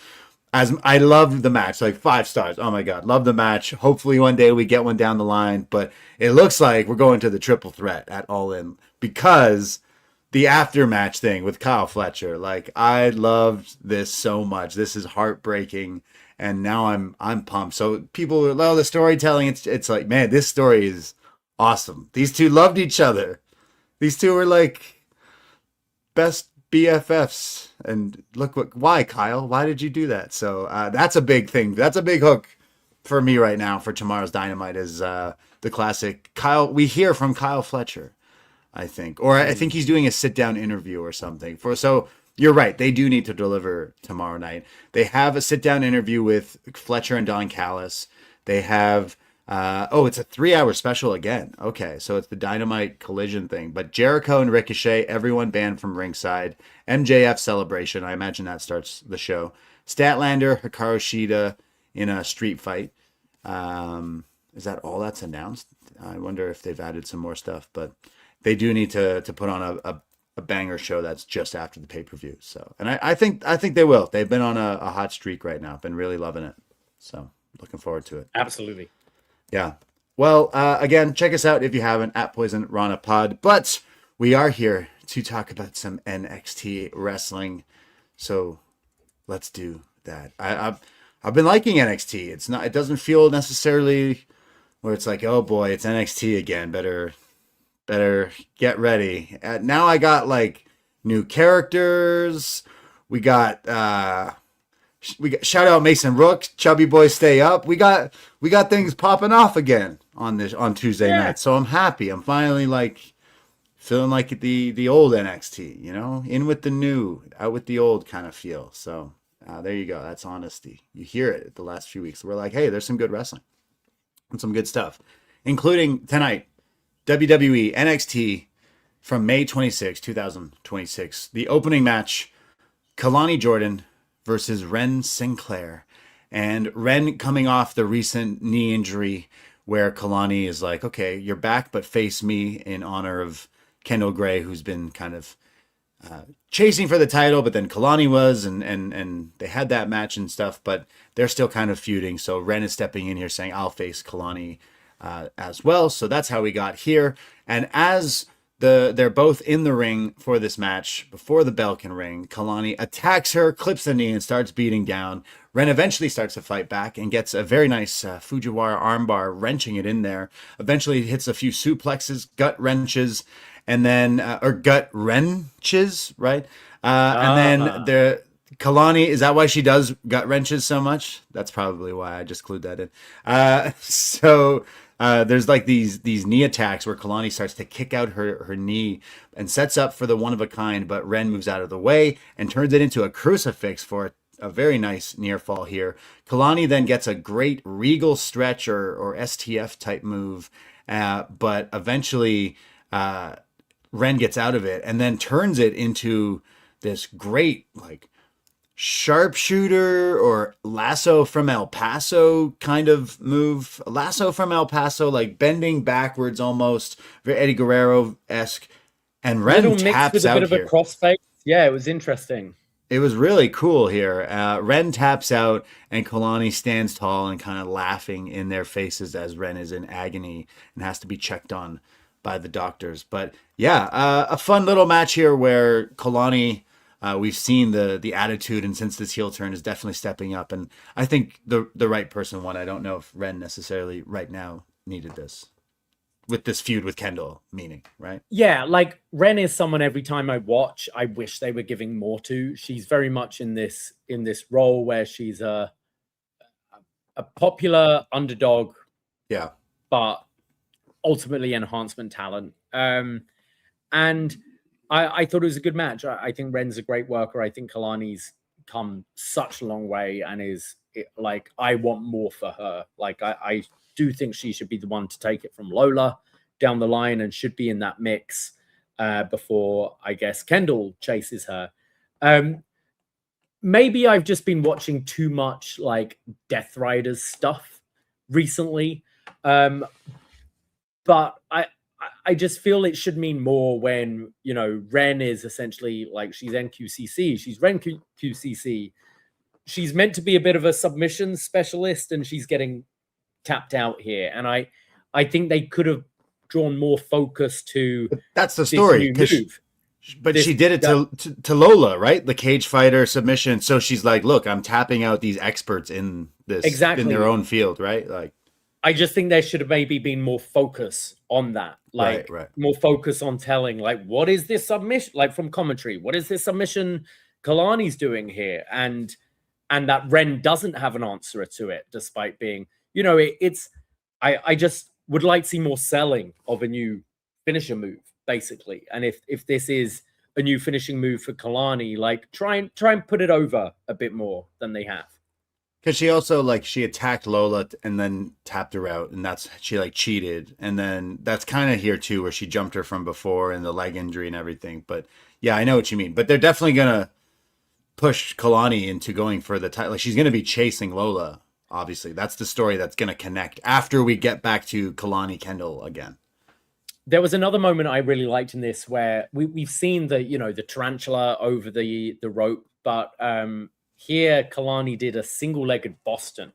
as I loved the match, like 5 stars. Oh my God, love the match. Hopefully one day we get one down the line, but it looks like we're going to the triple threat at All In because the after match thing with Kyle Fletcher, like I loved this so much. This is heartbreaking, and now I'm pumped. So people love the storytelling. It's like, man, this story is awesome. These two loved each other. These two were like best BFFs, and look why, Kyle? Why did you do that? So that's a big thing. That's a big hook for me right now for tomorrow's Dynamite is the classic Kyle. We hear from Kyle Fletcher, I think, or I think he's doing a sit-down interview or something. So you're right. They do need to deliver tomorrow night. They have a sit-down interview with Fletcher and Don Callis. They have, it's a 3-hour special again. Okay, so it's the Dynamite Collision thing. But Jericho and Ricochet, everyone banned from ringside. MJF celebration. I imagine that starts the show. Statlander, Hikaru Shida in a street fight. Is that all that's announced? I wonder if they've added some more stuff, but they do need to put on a banger show that's just after the pay-per-view. So, and I think they will. They've been on a hot streak right now. Been really loving it. So looking forward to it. Absolutely. Yeah. Well, again, check us out if you haven't at Poisonrana Pod. But we are here to talk about some NXT wrestling. So let's do that. I've been liking NXT. It doesn't feel necessarily where it's like, oh boy, it's NXT again. Better get ready. Now I got like new characters. We got shout out Mason Rook, Chubby Boy Stay Up. We got things popping off again on Tuesday night. So I'm happy. I'm finally like feeling like the old NXT, in with the new, out with the old kind of feel. So there you go. That's honesty. You hear it the last few weeks. We're like, hey, there's some good wrestling and some good stuff, including tonight. WWE NXT from May 26, 2026. The opening match, Kelani Jordan versus Wren Sinclair. And Wren coming off the recent knee injury where Kelani is like, okay, you're back, but face me in honor of Kendall Gray, who's been kind of chasing for the title, but then Kelani was, and they had that match and stuff, but they're still kind of feuding. So Wren is stepping in here saying, I'll face Kelani as well. So that's how we got here. And as they're both in the ring for this match, before the bell can ring, Kelani attacks her, clips the knee, and starts beating down. Wren eventually starts to fight back and gets a very nice Fujiwara armbar, wrenching it in there. Eventually hits a few suplexes, gut wrenches, and then, or gut wrenches, right? And then the Kelani, is that why she does gut wrenches so much? That's probably why I just clued that in. So there's like these knee attacks where Kelani starts to kick out her knee and sets up for the one of a kind, but Wren moves out of the way and turns it into a crucifix for a very nice near fall here. Kelani then gets a great regal stretch or STF type move, but eventually Wren gets out of it and then turns it into this great like sharpshooter or lasso from El Paso kind of move. Lasso from El Paso, like bending backwards almost, very Eddie Guerrero-esque. And Wren taps with a bit of a crossface. Yeah, it was interesting. It was really cool here. Wren taps out and Kelani stands tall and kind of laughing in their faces as Wren is in agony and has to be checked on by the doctors. But yeah, a fun little match here where Kelani, we've seen the attitude, and since this heel turn is definitely stepping up, and I think the right person won. I don't know if Wren necessarily right now needed this with this feud with Kendall, meaning, right? Yeah, like Wren is someone every time I watch, I wish they were giving more to. She's very much in this role where she's a a popular underdog, Yeah. but ultimately enhancement talent. And I thought it was a good match. I think Wren's a great worker. I think Kelani's come such a long way and is like, I want more for her. Like, I do think she should be the one to take it from Lola down the line and should be in that mix before, I guess, Kendall chases her. Maybe I've just been watching too much like Death Riders stuff recently. But I just feel it should mean more when, you know, Wren is essentially like, she's NQCC, she's Wren QCC. She's meant to be a bit of a submission specialist and she's getting tapped out here. And I think they could have drawn more focus to that's the story. But she did it to Lola, right? The cage fighter submission. So she's like, look, I'm tapping out these experts in this, in their own field, right? Like, I just think there should have maybe been more focus on that. Like, more focus on telling, like, what is this submission? Like, from commentary, what is this submission Kelani's doing here? And that Wren doesn't have an answer to it, despite being, you know, I just would like to see more selling of a new finisher move, basically. And if this is a new finishing move for Kelani, like, try and put it over a bit more than they have. Because she also, like, she attacked Lola and then tapped her out, and she like cheated, and then that's kind of here too, where she jumped her from before and the leg injury and everything. But yeah, I know what you mean. But they're definitely gonna push Kelani into going for the title. Like, she's gonna be chasing Lola. Obviously, that's the story that's gonna connect after we get back to Kelani Kendall again. There was another moment I really liked in this where we've seen the tarantula over the rope, but here, Kelani did a single-legged Boston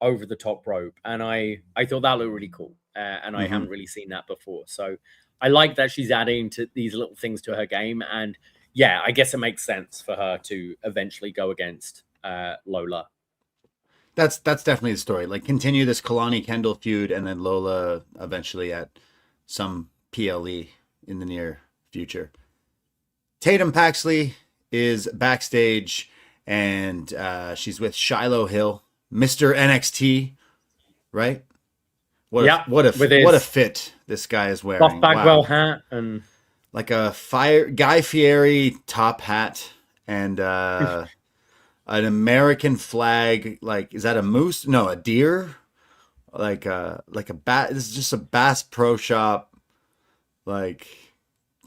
over the top rope, and I thought that looked really cool, and I haven't really seen that before. So I like that she's adding to these little things to her game, and yeah, I guess it makes sense for her to eventually go against Lola. That's definitely the story. Like, continue this Kelani Kendall feud, and then Lola eventually at some PLE in the near future. Tatum Paxley is backstage. And she's with Shiloh Hill, Mr. NXT, right? What a fit this guy is wearing. Buff Bagwell hat and like a Guy Fieri top hat and an American flag. Like, is that a moose? No, a deer. Like a bat. This is just a Bass Pro Shop like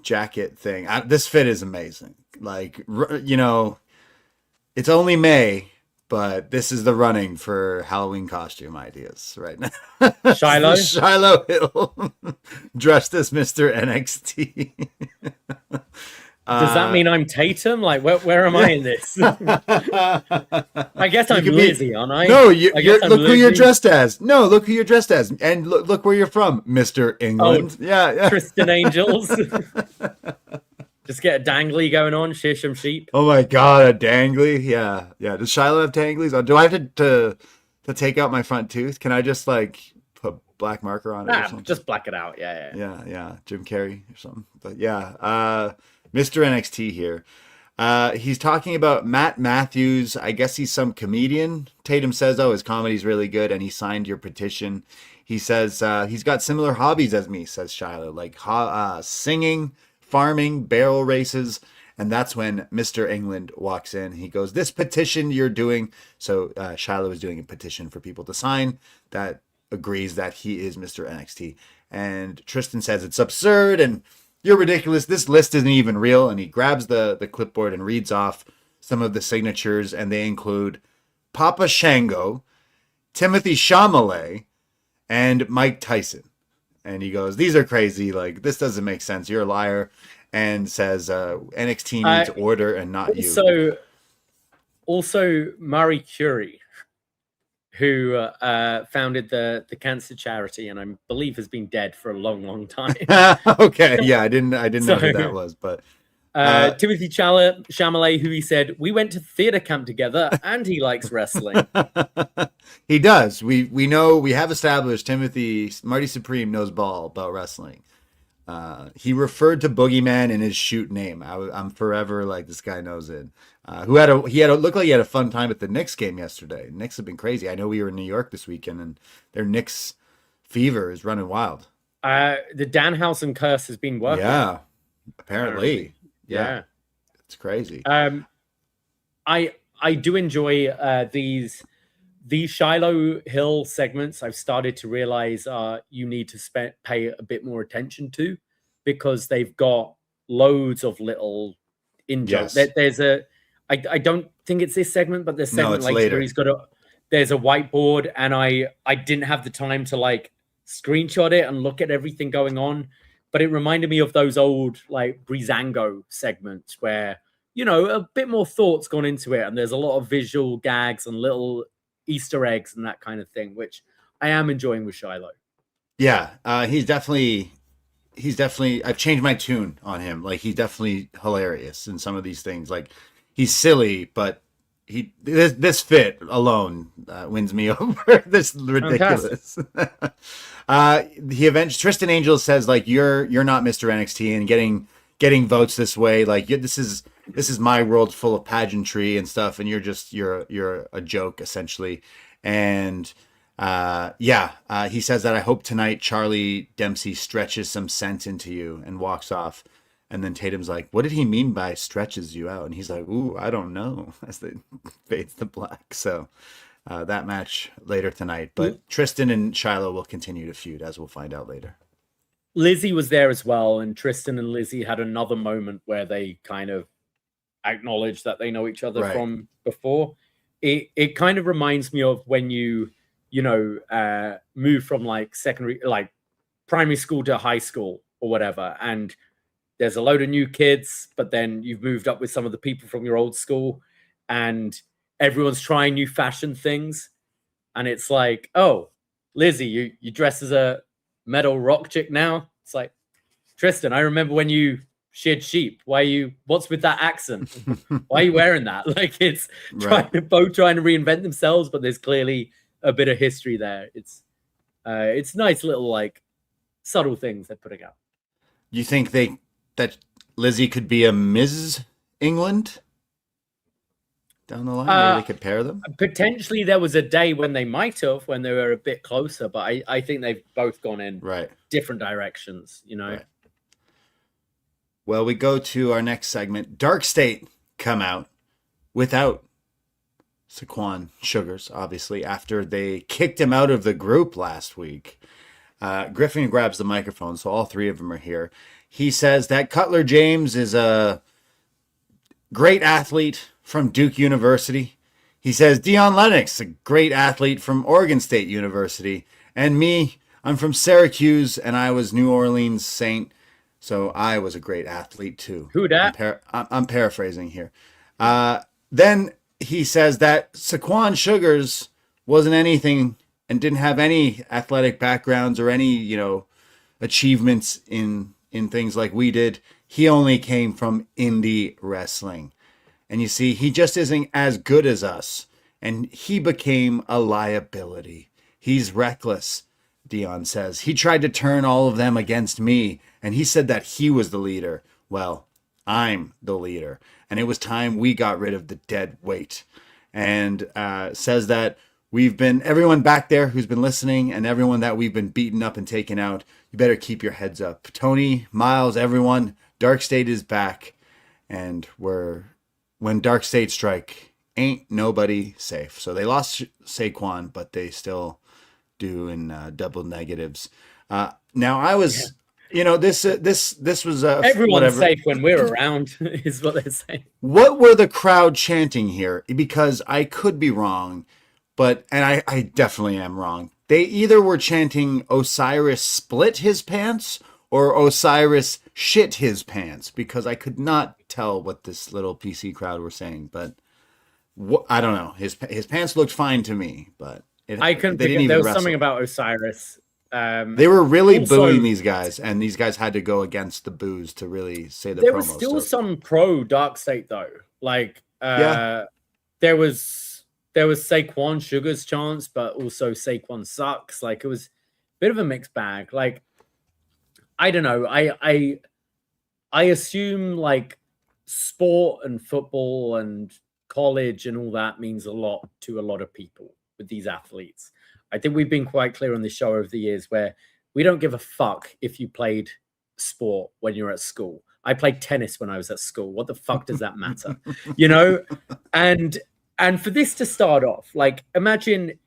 jacket thing. This fit is amazing. Like, you know. It's only May, but this is the running for Halloween costume ideas right now. Shiloh Hill dressed as Mr. NXT. Does that mean I'm Tatum? Like, where am I in this? I guess I'm Lizzie, aren't I? No, look who you're dressed as. No, look who you're dressed as. And look where you're from, Mr. England. Yeah. Kristen Angels. Just get a dangly going on, shear some sheep. Oh my god, a dangly? Yeah. Does Shiloh have danglies? Do I have to take out my front tooth? Can I just like put black marker on it or something? Just black it out. Yeah. Jim Carrey or something. But yeah, Mr. NXT here. He's talking about Matt Matthews. I guess he's some comedian. Tatum says, his comedy's really good, and he signed your petition. He says he's got similar hobbies as me, says Shiloh, like singing, farming, barrel races. And that's when Mr. England walks in. He goes, this petition you're doing. So Shiloh is doing a petition for people to sign that agrees that he is Mr. NXT. And Tristan says it's absurd and you're ridiculous. This list isn't even real. And he grabs the clipboard and reads off some of the signatures. And they include Papa Shango, Timothy Chalamet, and Mike Tyson. And he goes, these are crazy. Like, this doesn't make sense. You're a liar. And says NXT needs order and not you. Also, Marie Curie, who founded the cancer charity, and I believe has been dead for a long, long time. Okay, yeah, I didn't know who that was, but Timothy Chalamet, who he said we went to theater camp together, and he likes wrestling. He does. We know, we have established Marty Supreme knows ball about wrestling. He referred to Boogeyman in his shoot name. I'm forever like, this guy knows it. Looked like he had a fun time at the Knicks game yesterday. Knicks have been crazy. I know we were in New York this weekend, and their Knicks fever is running wild. The Danhausen curse has been working. Yeah, apparently. Yeah. It's crazy. I do enjoy these Shiloh Hill segments. I've started to realize you need to pay a bit more attention to, because they've got loads of little in-jokes. Yes. I don't think it's this segment, but this segment later. Where there's a whiteboard, and I didn't have the time to like screenshot it and look at everything going on, but it reminded me of those old like Breezango segments where, a bit more thought's gone into it, and there's a lot of visual gags and little Easter eggs and that kind of thing, which I am enjoying with Shiloh. Yeah, he's definitely. I've changed my tune on him. Like, he's definitely hilarious in some of these things. Like, he's silly, but this fit alone wins me over. This ridiculous. Tristan Angel says like, you're not Mr. NXT, and getting votes this way. Like, this is my world full of pageantry and stuff, and you're a joke essentially. And he says that I hope tonight Charlie Dempsey stretches some sense into you and walks off. And then Tatum's like, what did he mean by stretches you out? And he's like, ooh, I don't know, as they fades to black. So that match later tonight. But Tristan and Shiloh will continue to feud, as we'll find out later. Lizzie was there as well, and Tristan and Lizzie had another moment where they kind of acknowledge that they know each other from before. It kind of reminds me of when you move from like primary school to high school or whatever, and there's a load of new kids, but then you've moved up with some of the people from your old school, and everyone's trying new fashion things, and it's like, oh, Lizzie, you dress as a metal rock chick now. It's like, Tristan, I remember when you sheared sheep. What's with that accent? Why are you wearing that? Like, it's trying to reinvent themselves, but there's clearly a bit of history there. It's nice little like subtle things they're putting out. You think that Lizzie could be a Ms. England down the line? Maybe they could pair them? Potentially there was a day when they might have, when they were a bit closer, but I think they've both gone in different directions, Right. Well, we go to our next segment. Dark State come out without Saquon Sugars, obviously, after they kicked him out of the group last week. Griffin grabs the microphone, so all three of them are here. He says that Cutler James is a great athlete from Duke University. He says Deion Lennox, a great athlete from Oregon State University. And me, I'm from Syracuse, and I was New Orleans Saint, so I was a great athlete too. Who dat? I'm paraphrasing here. Then he says that Saquon Sugars wasn't anything and didn't have any athletic backgrounds or any, achievements in things like we did. He only came from indie wrestling. And you see, he just isn't as good as us. And he became a liability. He's reckless, Deion says. He tried to turn all of them against me. And he said that he was the leader. Well, I'm the leader. And it was time we got rid of the dead weight. And says that everyone back there who's been listening and everyone that we've been beaten up and taken out, you better keep your heads up. Tony, Miles, everyone, Dark State is back. And when Dark State strike, ain't nobody safe. So they lost Saquon, but they still do in double negatives. Now I was, this was everyone's safe when we're around, is what they're saying. What were the crowd chanting here? Because I could be wrong, and I definitely am wrong. They either were chanting Osiris split his pants or Osiris shit his pants, because I could not tell what this little PC crowd were saying. But I don't know. His pants looked fine to me, but I couldn't. There was something about Osiris. They were really booing these guys, and these guys had to go against the boos to really say the promo. There was still some pro Dark State though. Like there was Saquon Sugars chants, but also Saquon sucks. Like, it was a bit of a mixed bag. Like, I don't know. I assume like sport and football and college and all that means a lot to a lot of people with these athletes. I think we've been quite clear on this show over the years where we don't give a fuck if you played sport when you're at school. I played tennis when I was at school. What the fuck does that matter? You know? And for this to start off, like imagine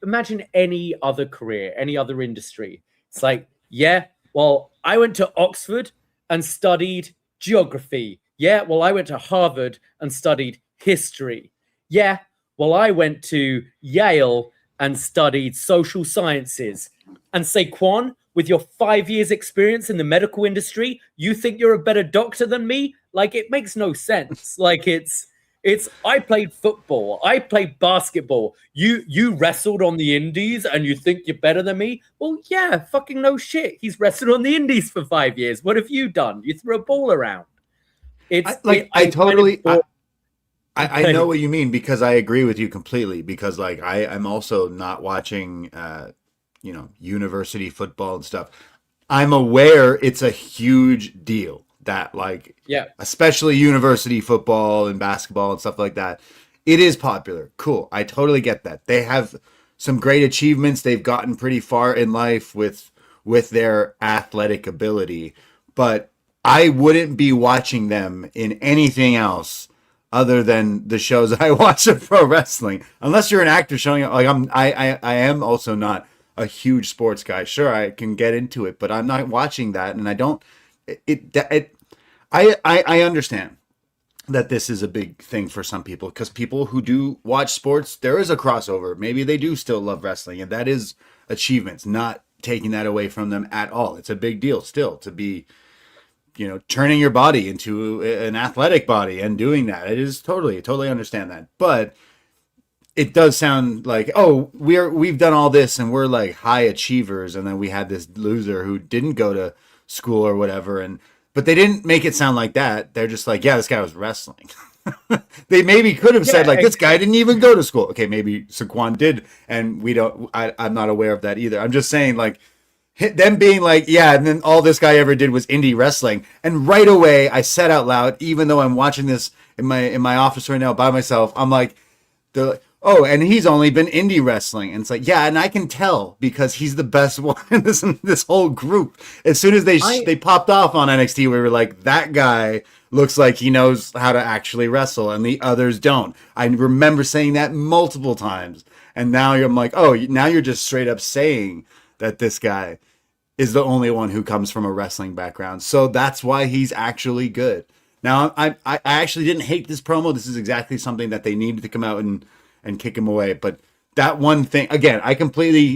any other career, any other industry. It's like, yeah, well, I went to Oxford and studied geography. Yeah, well, I went to Harvard and studied history. Yeah, well, I went to Yale and studied social sciences. And Saquon, with your 5 years experience in the medical industry, you think you're a better doctor than me? Like, it makes no sense. Like, it's I played football, I played basketball. You wrestled on the indies and you think you're better than me? Well, yeah, fucking no shit. He's wrestled on the indies for 5 years. What have you done? You threw a ball around. I know what you mean, because I agree with you completely, because like I'm also not watching university football and stuff. I'm aware it's a huge deal that especially university football and basketball and stuff like that. It is popular. Cool. I totally get that. They have some great achievements. They've gotten pretty far in life with their athletic ability, but I wouldn't be watching them in anything else other than the shows that I watch of pro wrestling. Unless you're an actor showing up. Like I am also not a huge sports guy. Sure, I can get into it, but I'm not watching that, and I don't. I understand that this is a big thing for some people, because people who do watch sports, there is a crossover. Maybe they do still love wrestling, and that is achievements. Not taking that away from them at all. It's a big deal still to be, turning your body into an athletic body and doing that. It is totally understand that. But it does sound like, oh, we've done all this and we're like high achievers, and then we had this loser who didn't go to school or whatever, but they didn't make it sound like that. They're just like, yeah, this guy was wrestling. They maybe could have said like, this guy didn't even go to school. Okay, maybe Saquon did, and I'm not aware of that either. I'm just saying, like, them being like, yeah, and then all this guy ever did was indie wrestling. And right away, I said out loud, even though I'm watching this in my office right now by myself, I'm like, they're like, oh, and he's only been indie wrestling. And it's like, yeah, and I can tell because he's the best one in this whole group. As soon as they popped off on NXT, we were like, that guy looks like he knows how to actually wrestle, and the others don't. I remember saying that multiple times. And now I'm like, oh, now you're just straight up saying that this guy is the only one who comes from a wrestling background. So that's why he's actually good. Now, I actually didn't hate this promo. This is exactly something that they needed to come out and kick him away. But that one thing, again,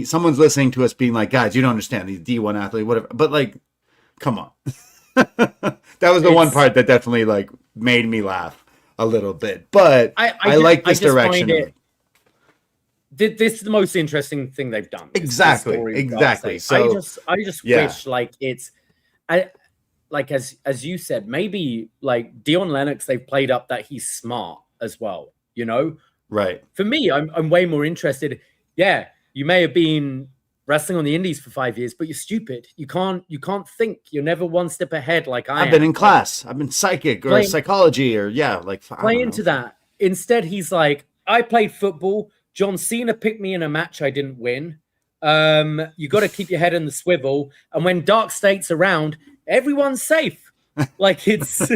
someone's listening to us being like, guys, you don't understand, these D1 athlete, whatever. But like, come on. That was the one part that definitely like made me laugh a little bit. But I like this direction. This is the most interesting thing they've done. Exactly. So I just wish like as you said, maybe like Dion Lennox, they've played up that he's smart as well, Right. For me, I'm way more interested. Yeah, you may have been wrestling on the indies for 5 years, but you're stupid. You can't think. You're never one step ahead like I am. I've been in class. I've been psychic or psychology or play into that. Instead, he's like, I played football. John Cena picked me in a match I didn't win. You got to keep your head in the swivel. And when Dark State's around, everyone's safe. Like it's...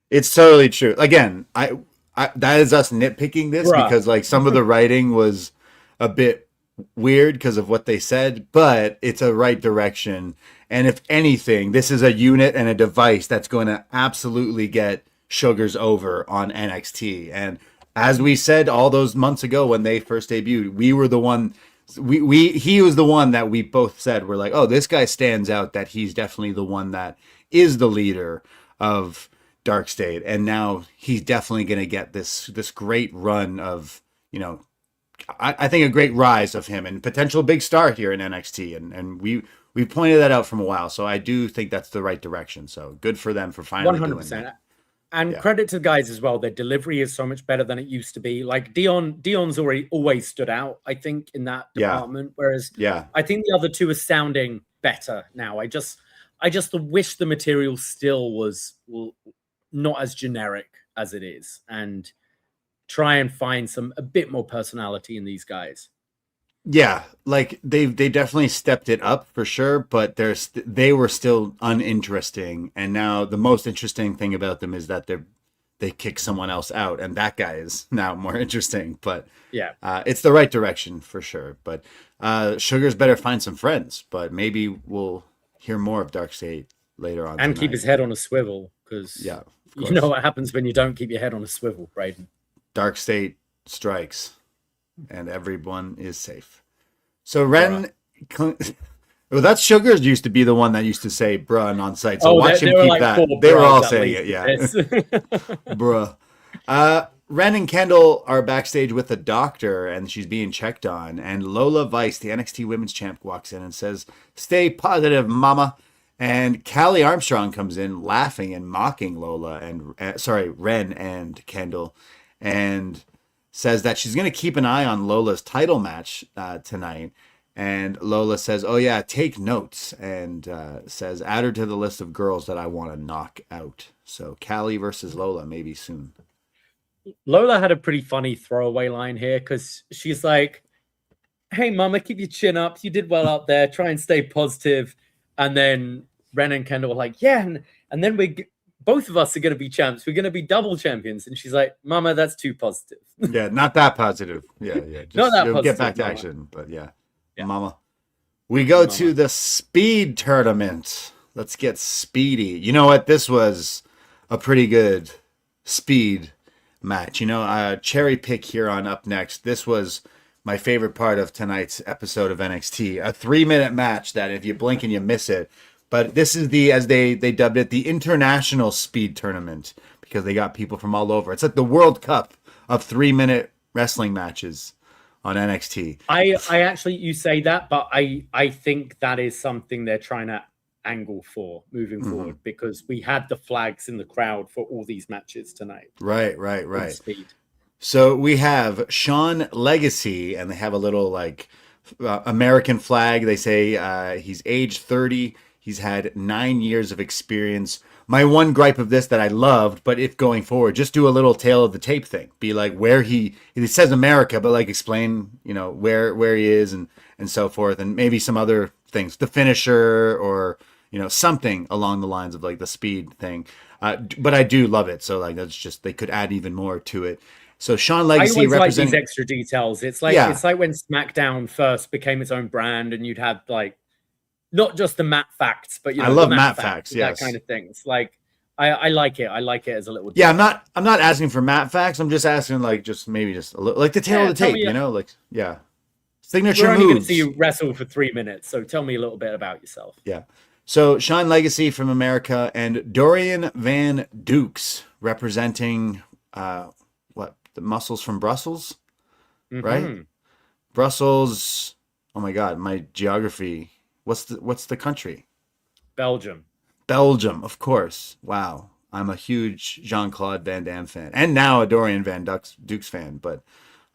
It's totally true. Again, I that is us nitpicking this because like some of the writing was a bit weird because of what they said, but it's a right direction. And if anything, this is a unit and a device that's going to absolutely get Sugars over on NXT. And as we said all those months ago when they first debuted, we were the one. He was the one that we both said we're like, oh, this guy stands out. That he's definitely the one that is the leader of Dark State, and now he's definitely going to get this great run of, I think a great rise of him and potential big star here in NXT, and we pointed that out from a while, so I do think that's the right direction. So good for them for finally 100%. Doing that. And credit to the guys as well. Their delivery is so much better than it used to be. Like Dion's always stood out, I think, in that department. Whereas I think the other two are sounding better now. I just wish the material still was not as generic as it is, and try and find a bit more personality in these guys. Yeah, like they definitely stepped it up for sure, but they were still uninteresting. And now the most interesting thing about them is that they kick someone else out, and that guy is now more interesting. But yeah, it's the right direction for sure. But Sugar's better find some friends. But maybe we'll hear more of Darkseid later on, and tonight. keep his head on a swivel, because you know what happens when you don't keep your head on a swivel, Braden. Darkseid strikes, and everyone is safe. So Wren, well, that's Sugar's used to be the one that used to say "bruh" on site. So watch him keep like that. They were all saying it, yeah. Bruh. Wren and Kendall are backstage with a doctor, and she's being checked on. And Lola Vice, the NXT Women's Champ, walks in and says, "Stay positive, mama." And Callie Armstrong comes in, laughing and mocking Lola and Wren and Kendall, and says that she's going to keep an eye on Lola's title match tonight. And Lola says, "Oh yeah, take notes," and says, "Add her to the list of girls that I want to knock out." So Callie versus Lola, maybe soon. Lola had a pretty funny throwaway line here, because she's like, "Hey mama, keep your chin up. You did well out there. Try and stay positive." And then Wren and Kendall were like, "Yeah, and then both of us are going to be champs. We're going to be double champions." And she's like, "Mama, that's too positive." Yeah, not that positive. Yeah. Just, not that positive. Get back to action, but yeah. Mama. We go to the speed tournament. Let's get speedy. You know what? This was a pretty good speed match. You know, cherry pick here on Up Next. This was my favorite part of tonight's episode of NXT. A 3-minute match that if you blink and you miss it. But this is as they dubbed it, the International Speed Tournament, because they got people from all over. It's like the World Cup of 3-minute wrestling matches on NXT. I actually, you say that, but I think that is something they're trying to angle for moving forward, because we had the flags in the crowd for all these matches tonight. Right. Speed. So we have Sean Legacy, and they have a little American flag. They say he's age 30. He's had 9 years of experience. My one gripe of this that I loved, but if going forward, just do a little tail of the tape thing. Be like where he says America, but explain, where he is and so forth, and maybe some other things, the finisher or, something along the lines of the speed thing. But I do love it. So that's just, they could add even more to it. So Sean Legacy representing, like these extra details. It's it's like when SmackDown first became its own brand, and you'd have not just the Matt facts, but I love Matt facts, yes, that kind of things. I like it. I like it as a little. Yeah, I'm not asking for Matt facts. I'm just asking maybe just a little, the tail of the tape, signature We're only moves. Going to see you wrestle for 3 minutes, so tell me a little bit about yourself. Yeah. So Sean Legacy from America and Dorian Van Dukes representing the Muscles from Brussels, right? Brussels. Oh my God, my geography. What's the country? Belgium, of course. Wow. I'm a huge Jean-Claude Van Damme fan, and now a Dorian Van Dukes fan, but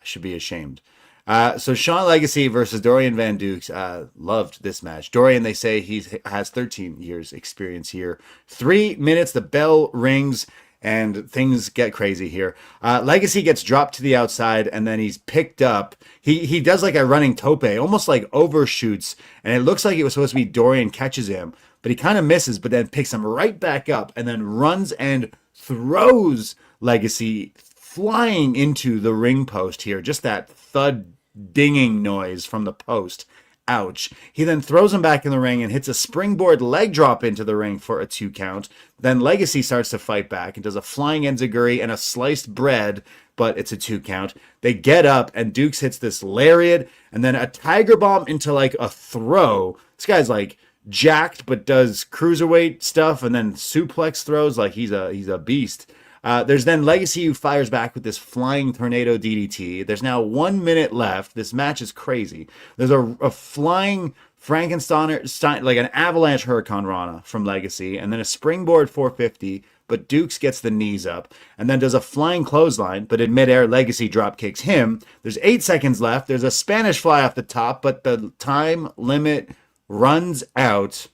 I should be ashamed. So Sean Legacy versus Dorian Van Dukes. Loved this match. Dorian, they say he has 13 years experience here. 3 minutes, the bell rings, and things get crazy here. Legacy gets dropped to the outside, and then he's picked up. He does a running tope, almost overshoots, and it looks like it was supposed to be Dorian catches him, but he kind of misses, but then picks him right back up, and then runs and throws Legacy flying into the ring post here. Just that thud dinging noise from the post. Ouch. He then throws him back in the ring and hits a springboard leg drop into the ring for a 2 count. Then Legacy starts to fight back and does a flying enziguri and a sliced bread, but it's a 2 count. They get up and Dukes hits this lariat and then a tiger bomb into a throw. This guy's jacked but does cruiserweight stuff and then suplex throws he's a beast. There's then Legacy who fires back with this flying tornado DDT. There's now 1 minute left. This match is crazy. There's a flying Frankenstein, an avalanche Hurricane Rana from Legacy, and then a springboard 450, but Dukes gets the knees up, and then does a flying clothesline, but in midair, Legacy drop kicks him. There's 8 seconds left. There's a Spanish fly off the top, but the time limit runs out,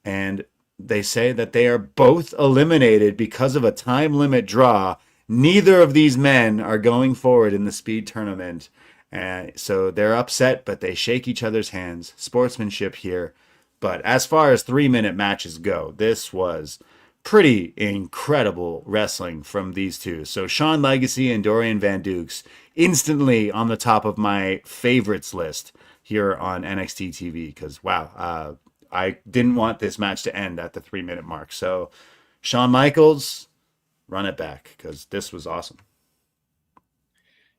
and they say that they are both eliminated because of a time limit draw. Neither of these men are going forward in the speed tournament. So they're upset, but they shake each other's hands. Sportsmanship here. But as far as 3-minute matches go, this was pretty incredible wrestling from these two. So Sean Legacy and Dorian Van Dukes instantly on the top of my favorites list here on NXT TV, because wow, I didn't want this match to end at the 3-minute mark. So Shawn Michaels, run it back, because this was awesome.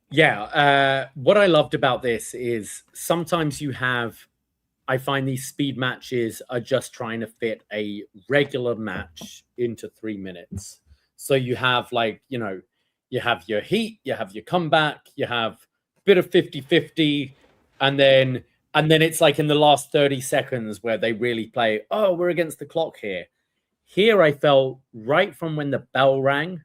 Yeah, what I loved about this is sometimes I find these speed matches are just trying to fit a regular match into 3 minutes. So you have you have your heat, you have your comeback, you have a bit of 50-50, and then it's like in the last 30 seconds where they really play, oh, we're against the clock here. Here I felt right from when the bell rang,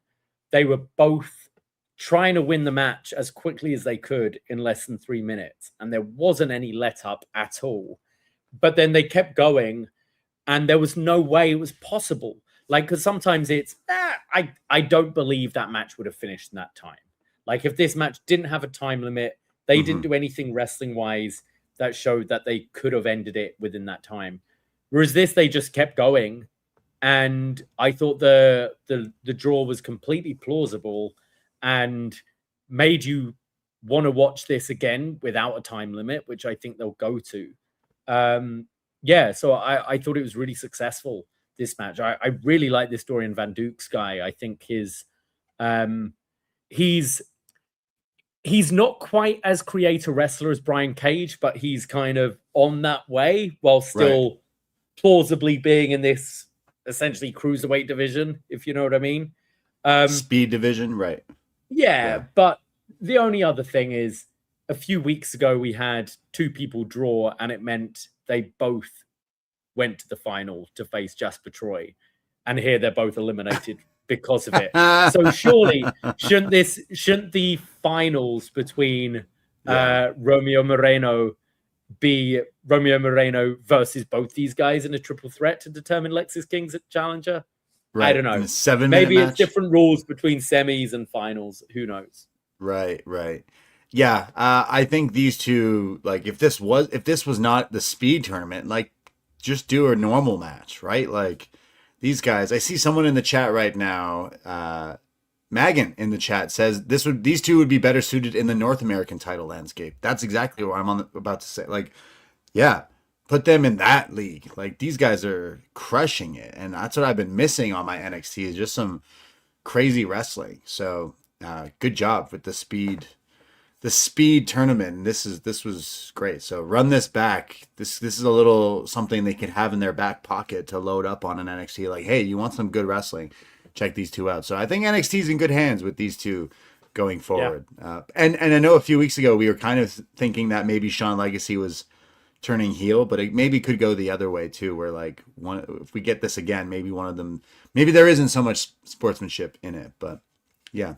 they were both trying to win the match as quickly as they could in less than 3 minutes. And there wasn't any let up at all. But then they kept going, and there was no way it was possible. Like, because sometimes it's, I don't believe that match would have finished in that time. Like, if this match didn't have a time limit, they didn't do anything wrestling-wise that showed that they could have ended it within that time. Whereas this, they just kept going. And I thought the draw was completely plausible and made you want to watch this again without a time limit, which I think they'll go to. So I thought it was really successful, this match. I really like this Dorian Van Dukes guy. I think he's not quite as creator wrestler as Brian Cage, but he's kind of on that way while still plausibly being in this essentially cruiserweight division, if you know what I mean. Speed division, right? Yeah, but the only other thing is, a few weeks ago we had two people draw, and it meant they both went to the final to face Jasper Troy, and here they're both eliminated because of it. So surely shouldn't the finals between Romeo Moreno be Romeo Moreno versus both these guys in a triple threat to determine Lexis King's challenger? Right. I don't know. 7-minute Maybe match? It's different rules between semis and finals. Who knows? Right. Yeah, I think these two, like, if this was not the speed tournament, like, just do a normal match, right? Like, these guys, I see someone in the chat right now, Megan in the chat says these two would be better suited in the North American title landscape. That's exactly what I'm about to say. Like, yeah, put them in that league. Like, these guys are crushing it, and that's what I've been missing on my NXT, is just some crazy wrestling. So, good job with the speed tournament. This was great. So run this back. This is a little something they can have in their back pocket to load up on an NXT. Like, hey, you want some good wrestling? Check these two out. So I think NXT's in good hands with these two going forward. Yeah. And I know a few weeks ago we were kind of thinking that maybe Sean Legacy was turning heel, but it maybe could go the other way too, where like if we get this again, maybe one of them, maybe there isn't so much sportsmanship in it. But yeah,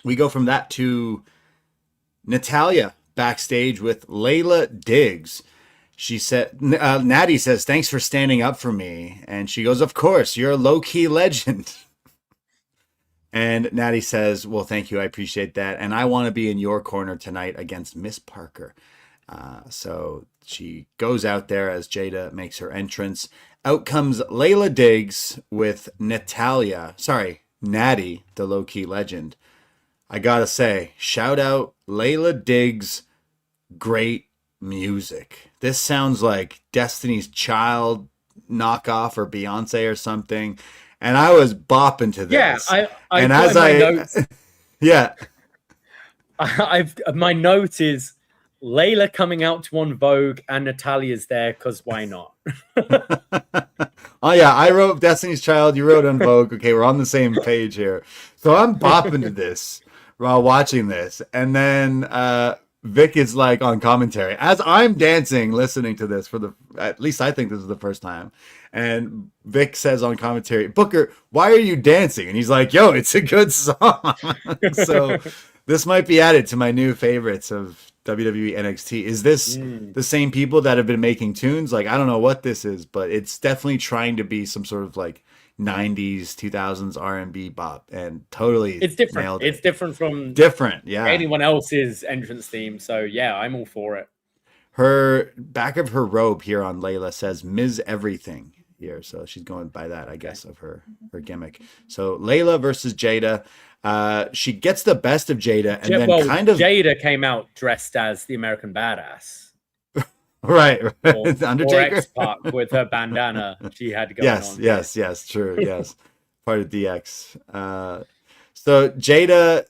we go from that to Natalya backstage with Layla Diggs. She said, Natty says, thanks for standing up for me. And she goes, of course, you're a low-key legend. And Natty says, well, thank you. I appreciate that. And I want to be in your corner tonight against Miss Parker. So she goes out there as Jaida makes her entrance. Out comes Layla Diggs with Natty, the low-key legend. I gotta say, shout out Layla Diggs, great music. This sounds like Destiny's Child knockoff or Beyonce or something. And I was bopping to this. Yeah, my note is Layla coming out to On Vogue and Natalya's there because why not? Oh yeah, I wrote Destiny's Child, you wrote On Vogue. Okay, we're on the same page here. So I'm bopping to this while watching this, and then Vic is like on commentary as I'm dancing, listening to this at least I think this is the first time. And Vic says on commentary, Booker, why are you dancing? And he's like, yo, it's a good song. So this might be added to my new favorites of WWE NXT. Is this the same people that have been making tunes? Like, I don't know what this is, but it's definitely trying to be some sort of like 90s, 2000s R&B bop, and totally It's different. nailed it. It's different from Yeah. anyone else's entrance theme. So yeah, I'm all for it. Her back of her robe here on Layla says Ms. Everything here. So she's going by that, I guess, of her gimmick. So Layla versus Jaida. She gets the best of Jaida, and then kind of Jaida came out dressed as the American Badass. Right. Or Undertaker. X-Pac with her bandana she had going on. Yes, true. Yes. Part of DX. So Jaida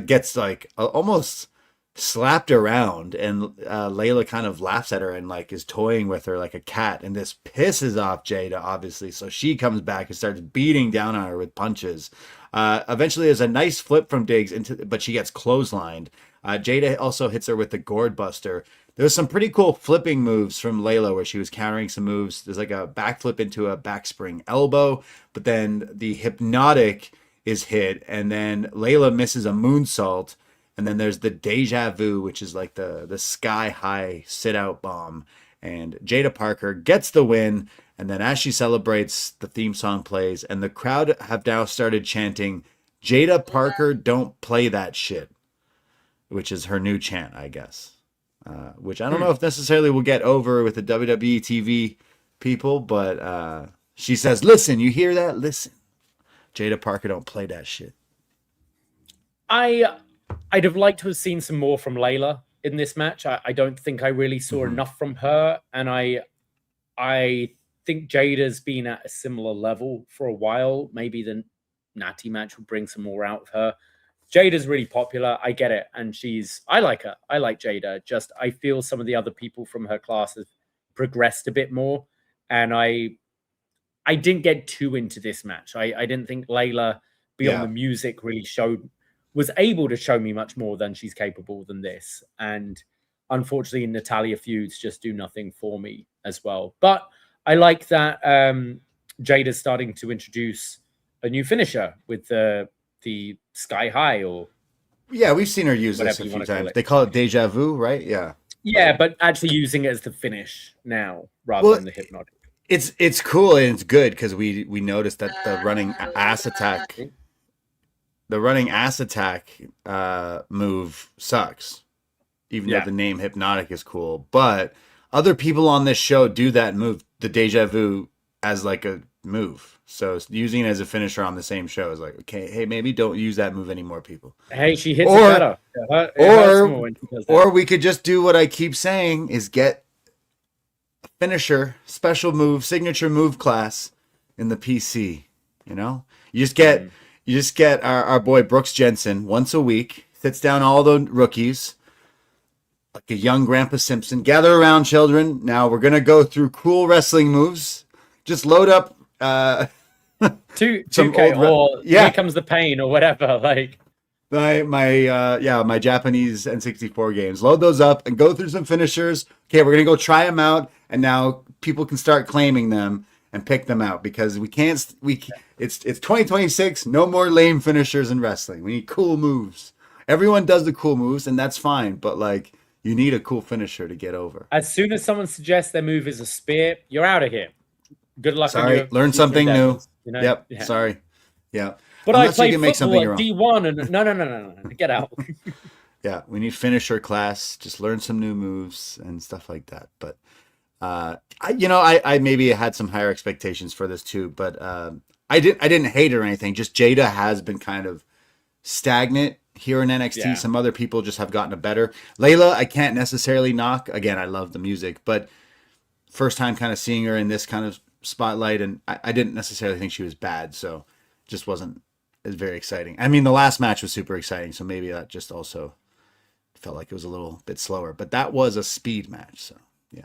gets like almost slapped around, and Layla kind of laughs at her and like is toying with her like a cat, and this pisses off Jaida, obviously. So she comes back and starts beating down on her with punches. Eventually there's a nice flip from Diggs but she gets clotheslined. Jaida also hits her with the gourd buster. There's some pretty cool flipping moves from Layla where she was countering some moves. There's like a backflip into a backspring elbow, but then the hypnotic is hit, and then Layla misses a moonsault. And then there's the deja vu, which is like the sky high sit out bomb. And Jaida Parker gets the win. And then as she celebrates, the theme song plays, and the crowd have now started chanting, Jaida Parker, don't play that shit, which is her new chant, I guess. Which I don't know if necessarily will get over with the WWE TV people, but she says, listen, you hear that? Listen. Jaida Parker, don't play that shit. I'd have liked to have seen some more from Layla in this match. I don't think I really saw enough from her, and I think Jada's been at a similar level for a while. Maybe the Natty match will bring some more out of her. Jada's really popular. I get it, and I like her. I like Jaida. Just I feel some of the other people from her class have progressed a bit more, and I didn't get too into this match. I didn't think Layla, beyond the music, really was able to show me much more than she's capable than this. And unfortunately, Natalya feuds just do nothing for me as well. But I like that Jada's starting to introduce a new finisher with the Sky High, or we've seen her use this a few times. They call it deja vu, right? Yeah, but actually using it as the finish now rather than the hypnotic. It's cool and it's good because we noticed that the running ass attack move sucks, even though the name hypnotic is cool. But other people on this show do that move, the deja vu, as like a move. So using it as a finisher on the same show is like, okay, hey, maybe don't use that move anymore, people. Hey, she hits it better. Or we could just do what I keep saying is get a finisher, special move, signature move class in the PC. You know, you just get our boy Brooks Jensen once a week, sits down all the rookies like a young Grandpa Simpson. Gather around, children. Now we're gonna go through cool wrestling moves. Just load up 2K or Here Comes the Pain or whatever. Like my Japanese N64 games. Load those up and go through some finishers. Okay, we're gonna go try them out, and now people can start claiming them and pick them out because it's 2026. No more lame finishers in wrestling. We need cool moves. Everyone does the cool moves, and that's fine. But like, you need a cool finisher to get over. As soon as someone suggests their move is a spear, you're out of here. Good luck. Sorry, learn something new. You know? Yep. Yeah. Sorry. Yeah. But I played football at D1, and no, get out. Yeah, we need finisher class. Just learn some new moves and stuff like that. But I maybe had some higher expectations for this too. But I didn't hate it or anything. Just Jaida has been kind of stagnant here in NXT. Yeah. Some other people just have gotten better. Layla, I can't necessarily knock. Again, I love the music, but first time kind of seeing her in this kind of spotlight, and I didn't necessarily think she was bad, so just wasn't as very exciting. I mean, the last match was super exciting, so maybe that just also felt like it was a little bit slower, but that was a speed match, so yeah.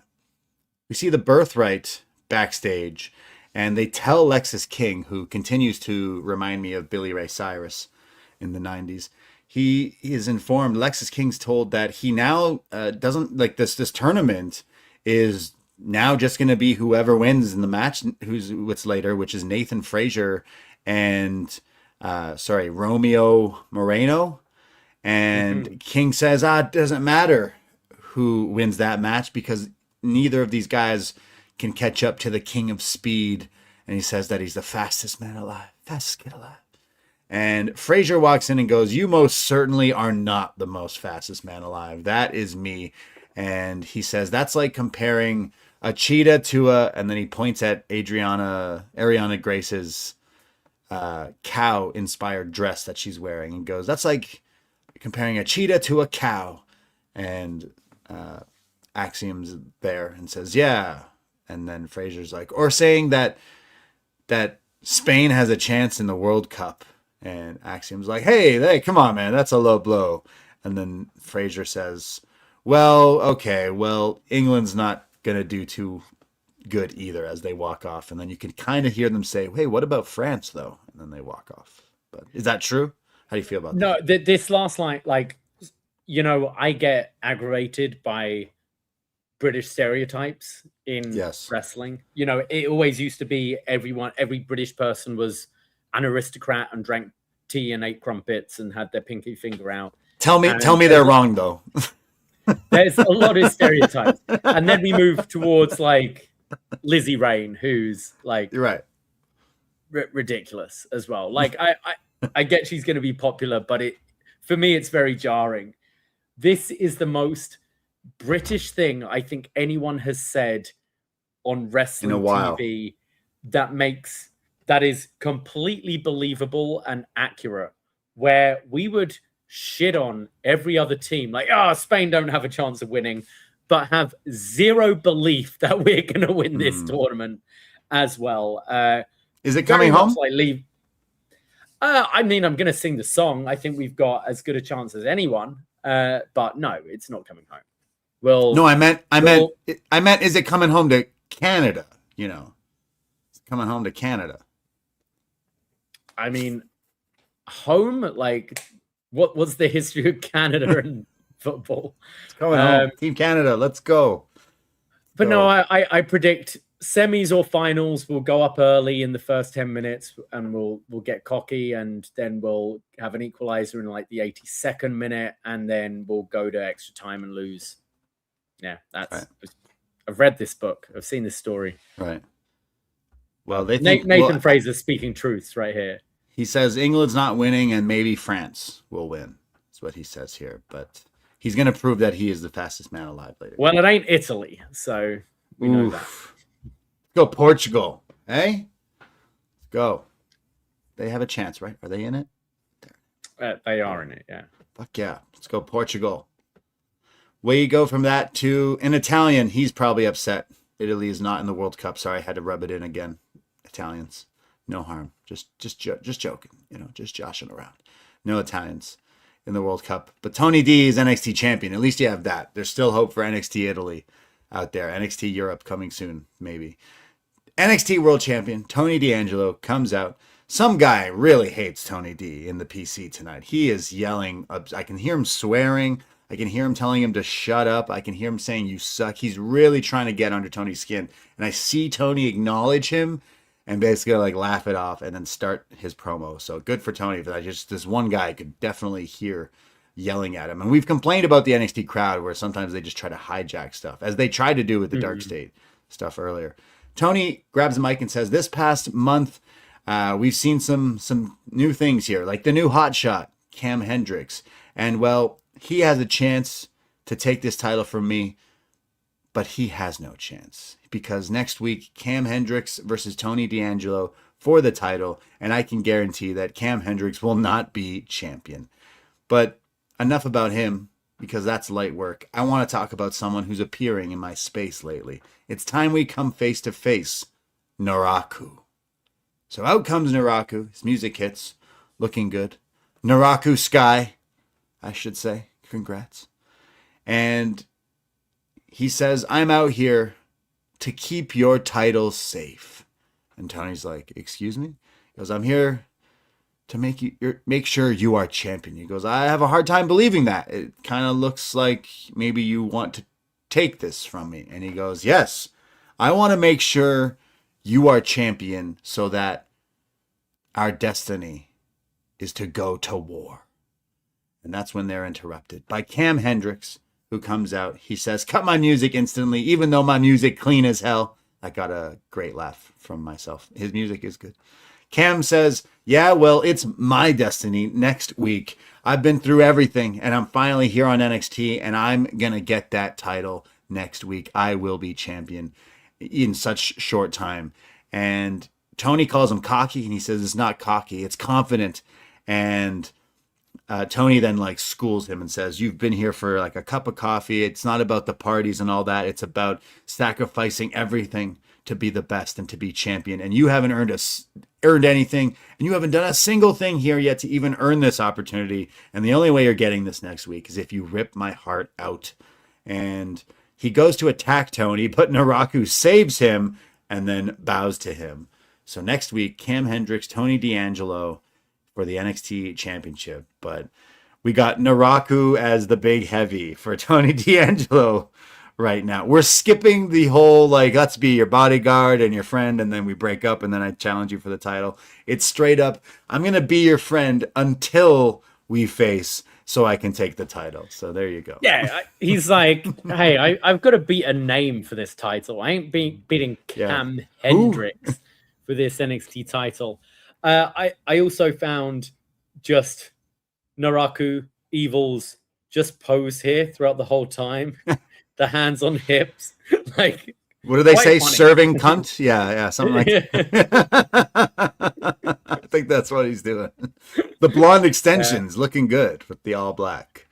We see the Birthright backstage, and they tell Lexis King, who continues to remind me of Billy Ray Cyrus in the 90s. He is informed, Lexis King's told that he now doesn't like this tournament is now just going to be whoever wins in the match, what's later, which is Nathan Frazer and Romeo Moreno. And King says, it doesn't matter. who wins that match because neither of these guys can catch up to the King of Speed. And he says that he's the fastest man alive, fastest kid alive. And Frazer walks in and goes, you most certainly are not the most fastest man alive. That is me. And he says, that's like comparing a cheetah to and then he points at Ariana Grace's cow-inspired dress that she's wearing and goes, that's like comparing a cheetah to a cow. And Axiom's there and says, yeah. And then Frazer's like, or saying that Spain has a chance in the World Cup. And Axiom's like, hey, come on, man, that's a low blow. And then Frazer says, well, okay, England's not going to do too good either as they walk off. And then you can kind of hear them say, hey, what about France, though? And then they walk off. But is that true? How do you feel about that? No, this last line, like, you know, I get aggravated by British stereotypes in wrestling. You know, it always used to be every British person was an aristocrat and drank tea and ate crumpets and had their pinky finger out. Tell me they're wrong, though. There's a lot of stereotypes. And then we move towards like Lizzie Rain, who's like ridiculous as well. Like I get she's going to be popular, but for me, it's very jarring. This is the most British thing I think anyone has said on wrestling in a while. TV that is completely believable and accurate, where we would shit on every other team like, Spain don't have a chance of winning, but have zero belief that we're going to win this tournament as well. Is it coming home? I mean, I'm going to sing the song. I think we've got as good a chance as anyone, but no, it's not coming home. No, I meant, is it coming home to Canada? You know, it's coming home to Canada. I mean, home, like, what's the history of Canada and football? It's coming home. Team Canada, let's go. But no, I predict semis or finals will go up early in the first 10 minutes and we'll get cocky and then we'll have an equalizer in like the 82nd minute and then we'll go to extra time and lose. Yeah, that's right. I've read this book. I've seen this story. Right. Well, they think Nathan Fraser speaking truths right here. He says England's not winning and maybe France will win. That's what he says here. But he's going to prove that he is the fastest man alive later. Well, it ain't Italy, so we know that. Let's go Portugal. Hey? Let's go. They have a chance, right? Are they in it? They are in it, yeah. Fuck yeah. Let's go Portugal. We go from that to an Italian. He's probably upset. Italy is not in the World Cup. Sorry, I had to rub it in again. Italians. No harm. Just joking. You know, just joshing around. No Italians in the World Cup. But Tony D is NXT champion. At least you have that. There's still hope for NXT Italy out there. NXT Europe coming soon, maybe. NXT World Champion Tony D'Angelo comes out. Some guy really hates Tony D in the PC tonight. He is yelling. I can hear him swearing. I can hear him telling him to shut up. I can hear him saying, you suck. He's really trying to get under Tony's skin. And I see Tony acknowledge him and basically like laugh it off and then start his promo. So good for Tony for that. Just this one guy I could definitely hear yelling at him. And we've complained about the NXT crowd where sometimes they just try to hijack stuff, as they tried to do with the Dark State stuff earlier. Tony grabs the mic and says, this past month, we've seen some new things here, like the new hotshot, Cam Hendricks. And well, he has a chance to take this title from me, but he has no chance because next week, Cam Hendricks versus Tony D'Angelo for the title. And I can guarantee that Cam Hendricks will not be champion. But enough about him because that's light work. I want to talk about someone who's appearing in my space lately. It's time we come face to face, Naraku. So out comes Naraku. His music hits, looking good. Naraku Sky, I should say. Congrats. And he says, I'm out here to keep your title safe. And Tony's like, excuse me? He goes, I'm here to make sure you are champion. He goes, I have a hard time believing that. It kind of looks like maybe you want to take this from me. And he goes, yes, I want to make sure you are champion so that our destiny is to go to war. And that's when they're interrupted by Cam Hendricks, who comes out. He says, cut my music instantly, even though my music clean as hell. I got a great laugh from myself. His music is good. Cam says, yeah, well, it's my destiny next week. I've been through everything, and I'm finally here on NXT, and I'm going to get that title next week. I will be champion in such short time. And Tony calls him cocky, and he says it's not cocky, it's confident. And Tony then like schools him and says, you've been here for like a cup of coffee. It's not about the parties and all that. It's about sacrificing everything to be the best and to be champion. And you haven't earned anything, and you haven't done a single thing here yet to even earn this opportunity. And the only way you're getting this next week is if you rip my heart out. And he goes to attack Tony, but Naraku saves him and then bows to him. So next week, Cam Hendricks, Tony D'Angelo for the NXT championship. But we got Naraku as the big heavy for Tony D'Angelo right now. We're skipping the whole, like, let's be your bodyguard and your friend, and then we break up, and then I challenge you for the title. It's straight up, I'm going to be your friend until we face so I can take the title. So there you go. Yeah, he's like, hey, I've got to beat a name for this title. I ain't beating Cam Hendricks for this NXT title. I also found just Naraku Evil's just pose here throughout the whole time. The hands on hips. Like, what do they say? Funny. Serving cunt? Yeah, something like that. I think that's what he's doing. The blonde extensions looking good with the all black.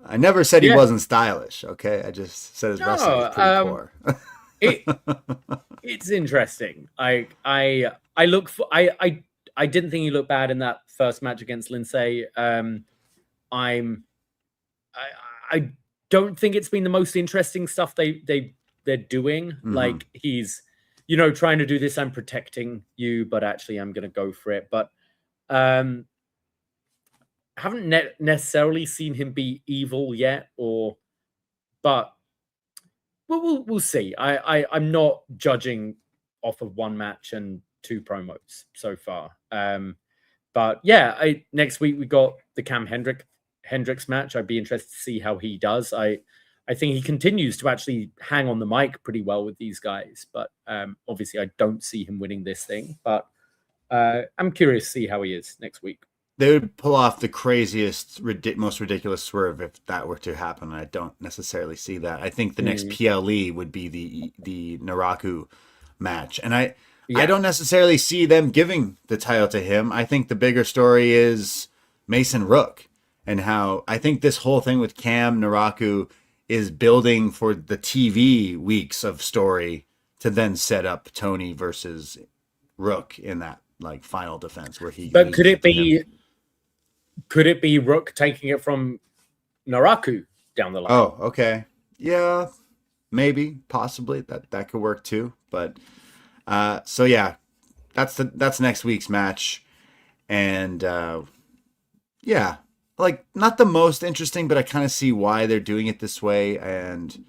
I never said he wasn't stylish, okay? I just said his wrestling was pretty poor. It's interesting. I didn't think he looked bad in that first match against Lindsay. I don't think it's been the most interesting stuff they're doing. Mm-hmm. Like, he's, trying to do this, I'm protecting you, but actually I'm going to go for it. But haven't necessarily seen him be evil yet, but we'll see. I'm not judging off of one match and 2 promos so far. But yeah, next week we got the Cam Hendricks match. I'd be interested to see how he does. I think he continues to actually hang on the mic pretty well with these guys, but obviously I don't see him winning this thing. But I'm curious to see how he is next week. They would pull off the craziest, most ridiculous swerve if that were to happen. I don't necessarily see that. I think the next PLE would be the Naraku match, and I don't necessarily see them giving the title to him. I think the bigger story is Mason Rook, and how I think this whole thing with Cam Naraku is building for the TV weeks of story to then set up Tony versus Rook in that like final defense where he. But could it be Rook taking it from Naraku down the line? Oh, okay, yeah, maybe, possibly that could work too. But so yeah, that's next week's match, and yeah. Like, not the most interesting, but I kind of see why they're doing it this way, and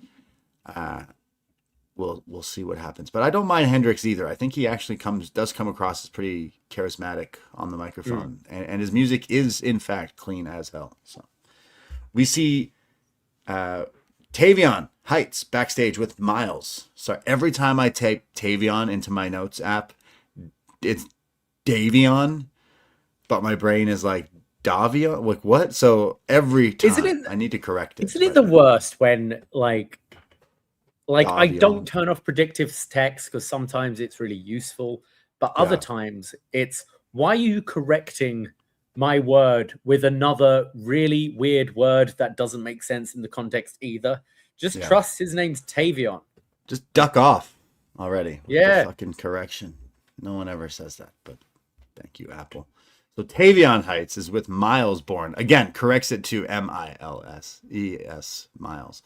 we'll see what happens. But I don't mind Hendricks either. I think he actually does come across as pretty charismatic on the microphone, and his music is in fact clean as hell. So we see Tavion Heights backstage with Miles. So every time I type Tavion into my notes app, it's Davion, but my brain is like Davia, like what? So every time I need to correct it. Isn't it the worst when like I don't turn off predictive text because sometimes it's really useful, but other times it's, why are you correcting my word with another really weird word that doesn't make sense in the context either? Just trust his name's Tavion. Just duck off already. Yeah. The fucking correction. No one ever says that, but thank you, Apple. So Tavion Heights is with Miles Bourne. Again, corrects it to Milses, Miles.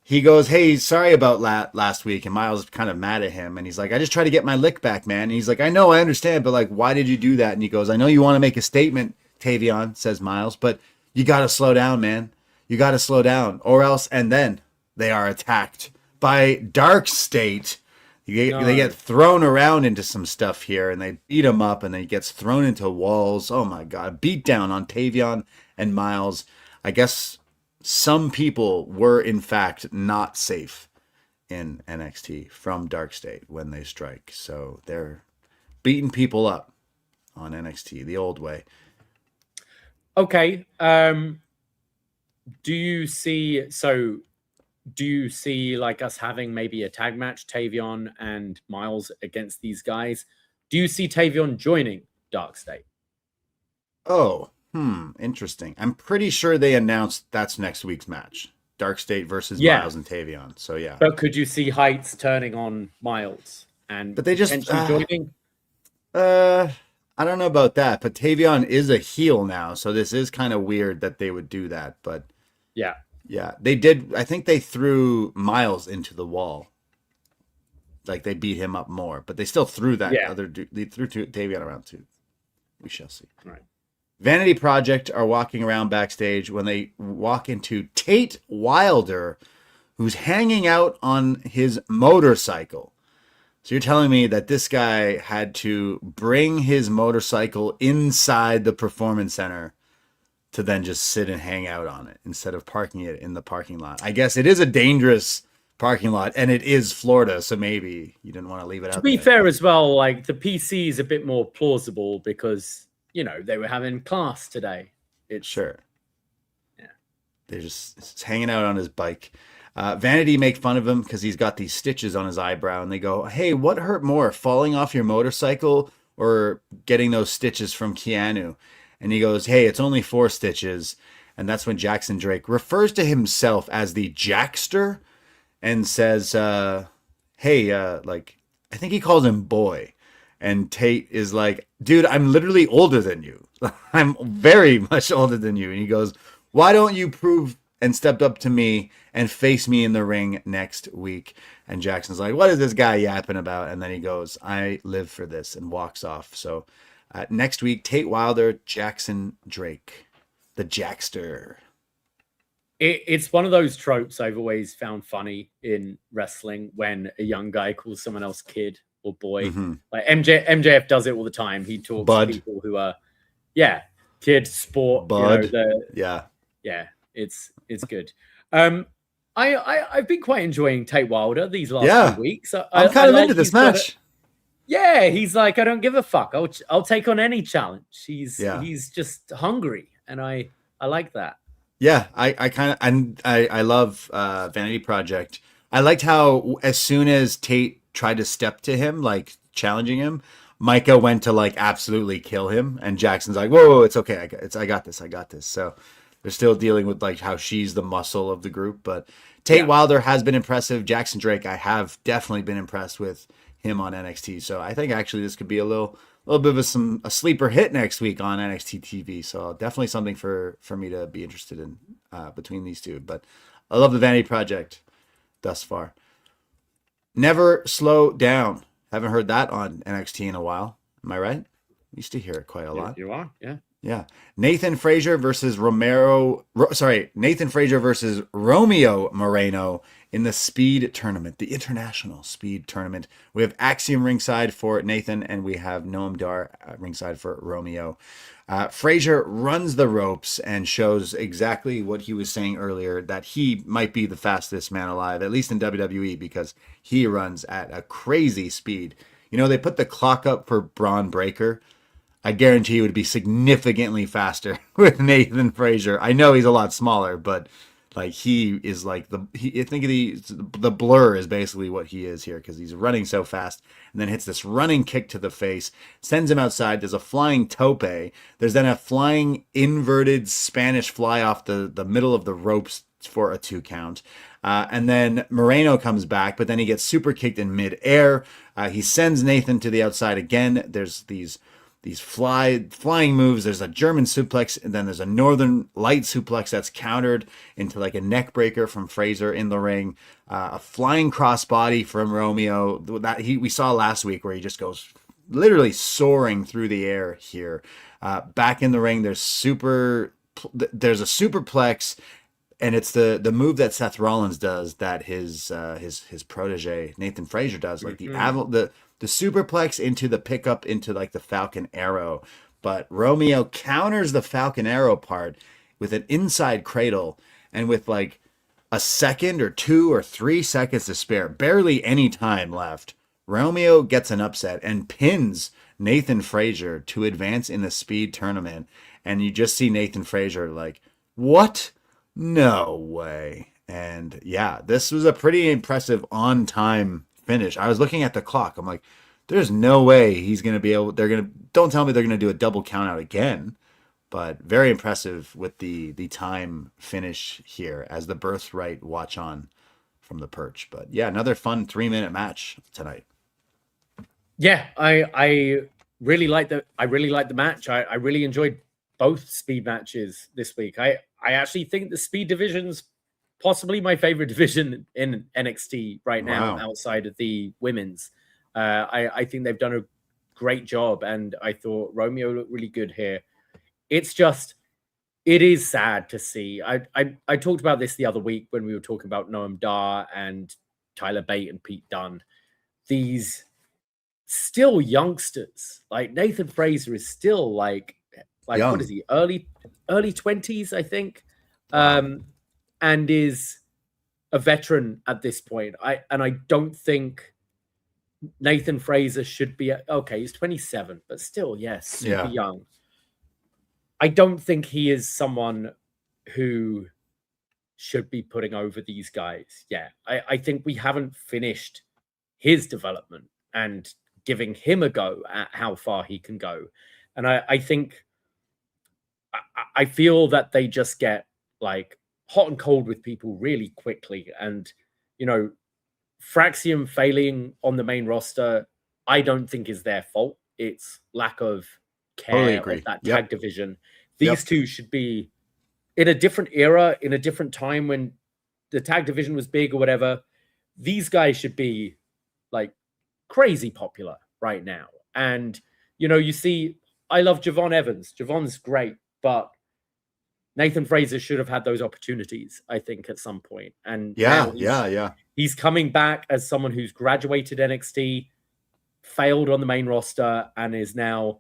He goes, hey, sorry about last week. And Miles is kind of mad at him. And he's like, I just try to get my lick back, man. And he's like, I know, I understand. But like, why did you do that? And he goes, I know you want to make a statement, Tavion, says Miles. But you got to slow down, man. You got to slow down. Or else, and then they are attacked by Dark State. They get thrown around into some stuff here, and they beat him up, and then he gets thrown into walls. Oh my God. Beat down on Tavion and Miles. I guess some people were in fact not safe in NXT from Dark State when they strike. So they're beating people up on NXT the old way. Okay. Do you see like us having maybe a tag match, Tavion and Miles against these guys? Do you see Tavion joining Dark State? Oh, interesting. I'm pretty sure they announced that's next week's match. Dark State versus Miles and Tavion. So yeah. But could you see Heights turning on Miles but they just joining? I don't know about that, but Tavion is a heel now, so this is kind of weird that they would do that. But yeah, they did. I think they threw Miles into the wall, like they beat him up more, but they still threw that other dude. They threw Tavion around too. We shall see. All right. Vanity Project are walking around backstage when they walk into Tate Wilder, who's hanging out on his motorcycle. So you're telling me that this guy had to bring his motorcycle inside the Performance Center to then just sit and hang out on it instead of parking it in the parking lot. I guess it is a dangerous parking lot, and it is Florida, so maybe you didn't want to leave it out. To be fair as well, like the PC is a bit more plausible because, you know, they were having class today. It's sure. Yeah. They're just hanging out on his bike. Vanity make fun of him because he's got these stitches on his eyebrow, and they go, "Hey, what hurt more, falling off your motorcycle or getting those stitches from Keanu?" And he goes, "Hey, it's only 4 stitches." And that's when Jackson Drake refers to himself as the Jackster and says, "Hey, like, I think he calls him boy." And Tate is like, "Dude, I'm literally older than you. I'm very much older than you." And he goes, "Why don't you prove and step up to me and face me in the ring next week?" And Jackson's like, "What is this guy yapping about?" And then he goes, "I live for this," and walks off. So next week, Tate Wilder, Jackson Drake, the Jackster. It's one of those tropes I've always found funny in wrestling when a young guy calls someone else kid or boy. Mm-hmm. Like MJF does it all the time. He talks Bud. to people who are, kid, sport, Bud. You know, yeah. It's good. I've been quite enjoying Tate Wilder these last few weeks. I'm kind of into this match. He's like, I don't give a fuck. I'll take on any challenge. He's just hungry, and I like that. Yeah, I love Vanity Project. I liked how as soon as Tate tried to step to him, like challenging him, Micah went to like absolutely kill him, and Jackson's like, "Whoa, it's okay. I got this. So they're still dealing with like how she's the muscle of the group. But Tate Wilder has been impressive. Jackson Drake, I have definitely been impressed with him on NXT. So I think actually this could be a little bit of a sleeper hit next week on NXT TV. So definitely something for me to be interested in between these two. But I love the Vanity Project thus far. Never Slow Down. Haven't heard that on NXT in a while. Am I right? Used to hear it quite a lot. You are, yeah. Yeah. Nathan Frazer versus Romeo Moreno in the Speed Tournament, the International Speed Tournament. We have Axiom ringside for Nathan, and we have Noam Dar ringside for Romeo. Frazer runs the ropes and shows exactly what he was saying earlier, that he might be the fastest man alive, at least in WWE, because he runs at a crazy speed. You know, they put the clock up for Braun Breaker. I guarantee it would be significantly faster with Nathan Frazer. I know he's a lot smaller, but like he is like the Blur is basically what he is here, because he's running so fast and then hits this running kick to the face, sends him outside. There's a flying tope. There's then a flying inverted Spanish fly off the middle of the ropes for a 2 count. And then Moreno comes back, but then he gets super kicked in midair. He sends Nathan to the outside again. There's these flying moves. There's a German suplex, and then there's a Northern Light suplex that's countered into like a neck breaker from Frazer in the ring. A flying crossbody from Romeo that we saw last week, where he just goes literally soaring through the air here. Back in the ring, there's a superplex, and it's the move that Seth Rollins does that his protege Nathan Frazer does, like the superplex into the pickup into like the Falcon Arrow. But Romeo counters the Falcon Arrow part with an inside cradle, And with like a second or 2 or 3 seconds to spare, barely any time left, Romeo gets an upset and pins Nathan Frazer to advance in the speed tournament. And you just see Nathan Frazer like, what? No way. And yeah, this was a pretty impressive on time finish. I was looking at the clock. I'm like, there's no way he's going to be able, don't tell me they're going to do a double count out again. But very impressive with the time finish here as the birthright watch on from the perch. But yeah, another fun 3-minute match tonight. Yeah, I really like the match. I really enjoyed both speed matches this week. I actually think the speed division's possibly my favorite division in NXT right now, outside of the women's. I think they've done a great job, and I thought Romeo looked really good here. It's just, it is sad to see. I talked about this the other week when we were talking about Noam Dar and Tyler Bate and Pete Dunne. These still youngsters, like Nathan Frazer is still like young. What is he? Early 20s, I think. And is a veteran at this point. I don't think Nathan Frazer should be okay, he's 27, but still, yes, super young. I don't think he is someone who should be putting over these guys. Yeah, I think we haven't finished his development and giving him a go at how far he can go. And I think I feel that they just get like hot and cold with people really quickly. And, you know, Fraxium failing on the main roster, I don't think is their fault. It's lack of care of that tag division. These two should be in a different era, in a different time when the tag division was big or whatever. These guys should be like crazy popular right now. And, you know, you see, I love Javon Evans. Javon's great, but Nathan Frazer should have had those opportunities, I think, at some point. And he's coming back as someone who's graduated NXT, failed on the main roster, and is now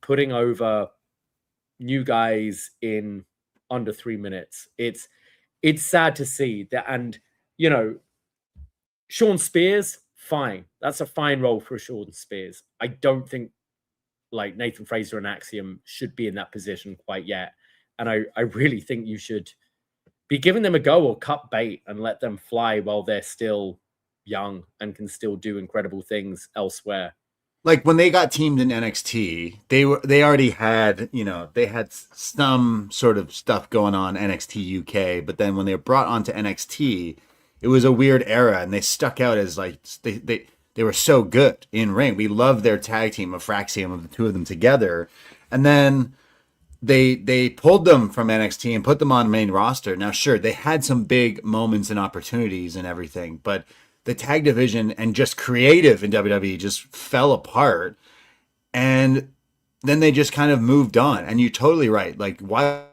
putting over new guys in under 3 minutes. It's sad to see that. And, you know, Sean Spears, fine. That's a fine role for Sean Spears. I don't think like Nathan Frazer and Axiom should be in that position quite yet. And I really think you should be giving them a go or cut bait and let them fly while they're still young and can still do incredible things elsewhere. Like when they got teamed in NXT, they already had, you know, they had some sort of stuff going on NXT UK, but then when they were brought onto NXT, it was a weird era and they stuck out as like they were so good in ring. We loved their tag team of Fraxium, of the two of them together. And then they pulled them from NXT and put them on the main roster. Now, sure, they had some big moments and opportunities and everything, but the tag division and just creative in WWE just fell apart. And then they just kind of moved on. And you're totally right. Like, why?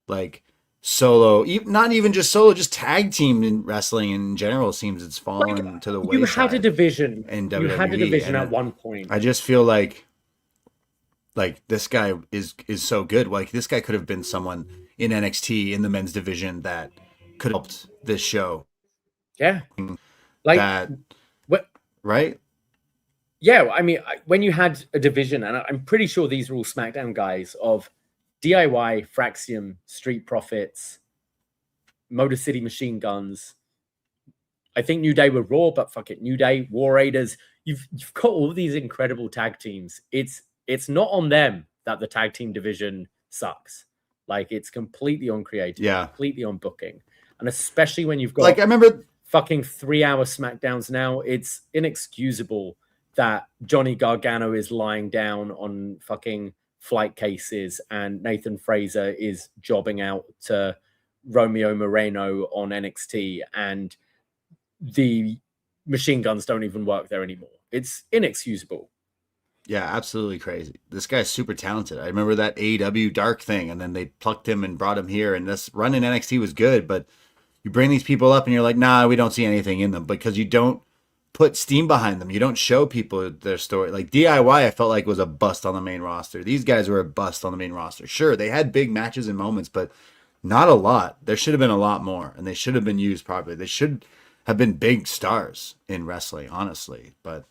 Like, solo, not even just solo, just tag team in wrestling in general seems it's fallen to the wayside. You had a division. In WWE, you had a division at one point. I just feel like this guy is so good. Like, this guy could have been someone in NXT in the men's division that could have helped this show. Yeah. Like that, right? Yeah. I mean, when you had a division, and I'm pretty sure these are all SmackDown guys of DIY, Fraxium, Street Profits, Motor City Machine Guns. I think New Day were Raw, but fuck it. New Day, War Raiders. You've got all these incredible tag teams. It's not on them that the tag team division sucks. Like, it's completely on creative, completely on booking. And especially when you've got, like, I remember fucking 3-hour SmackDowns now, it's inexcusable that Johnny Gargano is lying down on fucking flight cases and Nathan Frazer is jobbing out to Romeo Moreno on NXT and the machine guns don't even work there anymore. It's inexcusable. Yeah, absolutely crazy. This guy's super talented. I remember that AEW Dark thing, and then they plucked him and brought him here, and this run in NXT was good, but you bring these people up and you're like, nah, we don't see anything in them because you don't put steam behind them. You don't show people their story. Like DIY, I felt like was a bust on the main roster. These guys were a bust on the main roster. Sure, they had big matches and moments, but Not a lot. There should have been a lot more, and they should have been used properly. They should have been big stars in wrestling, honestly. But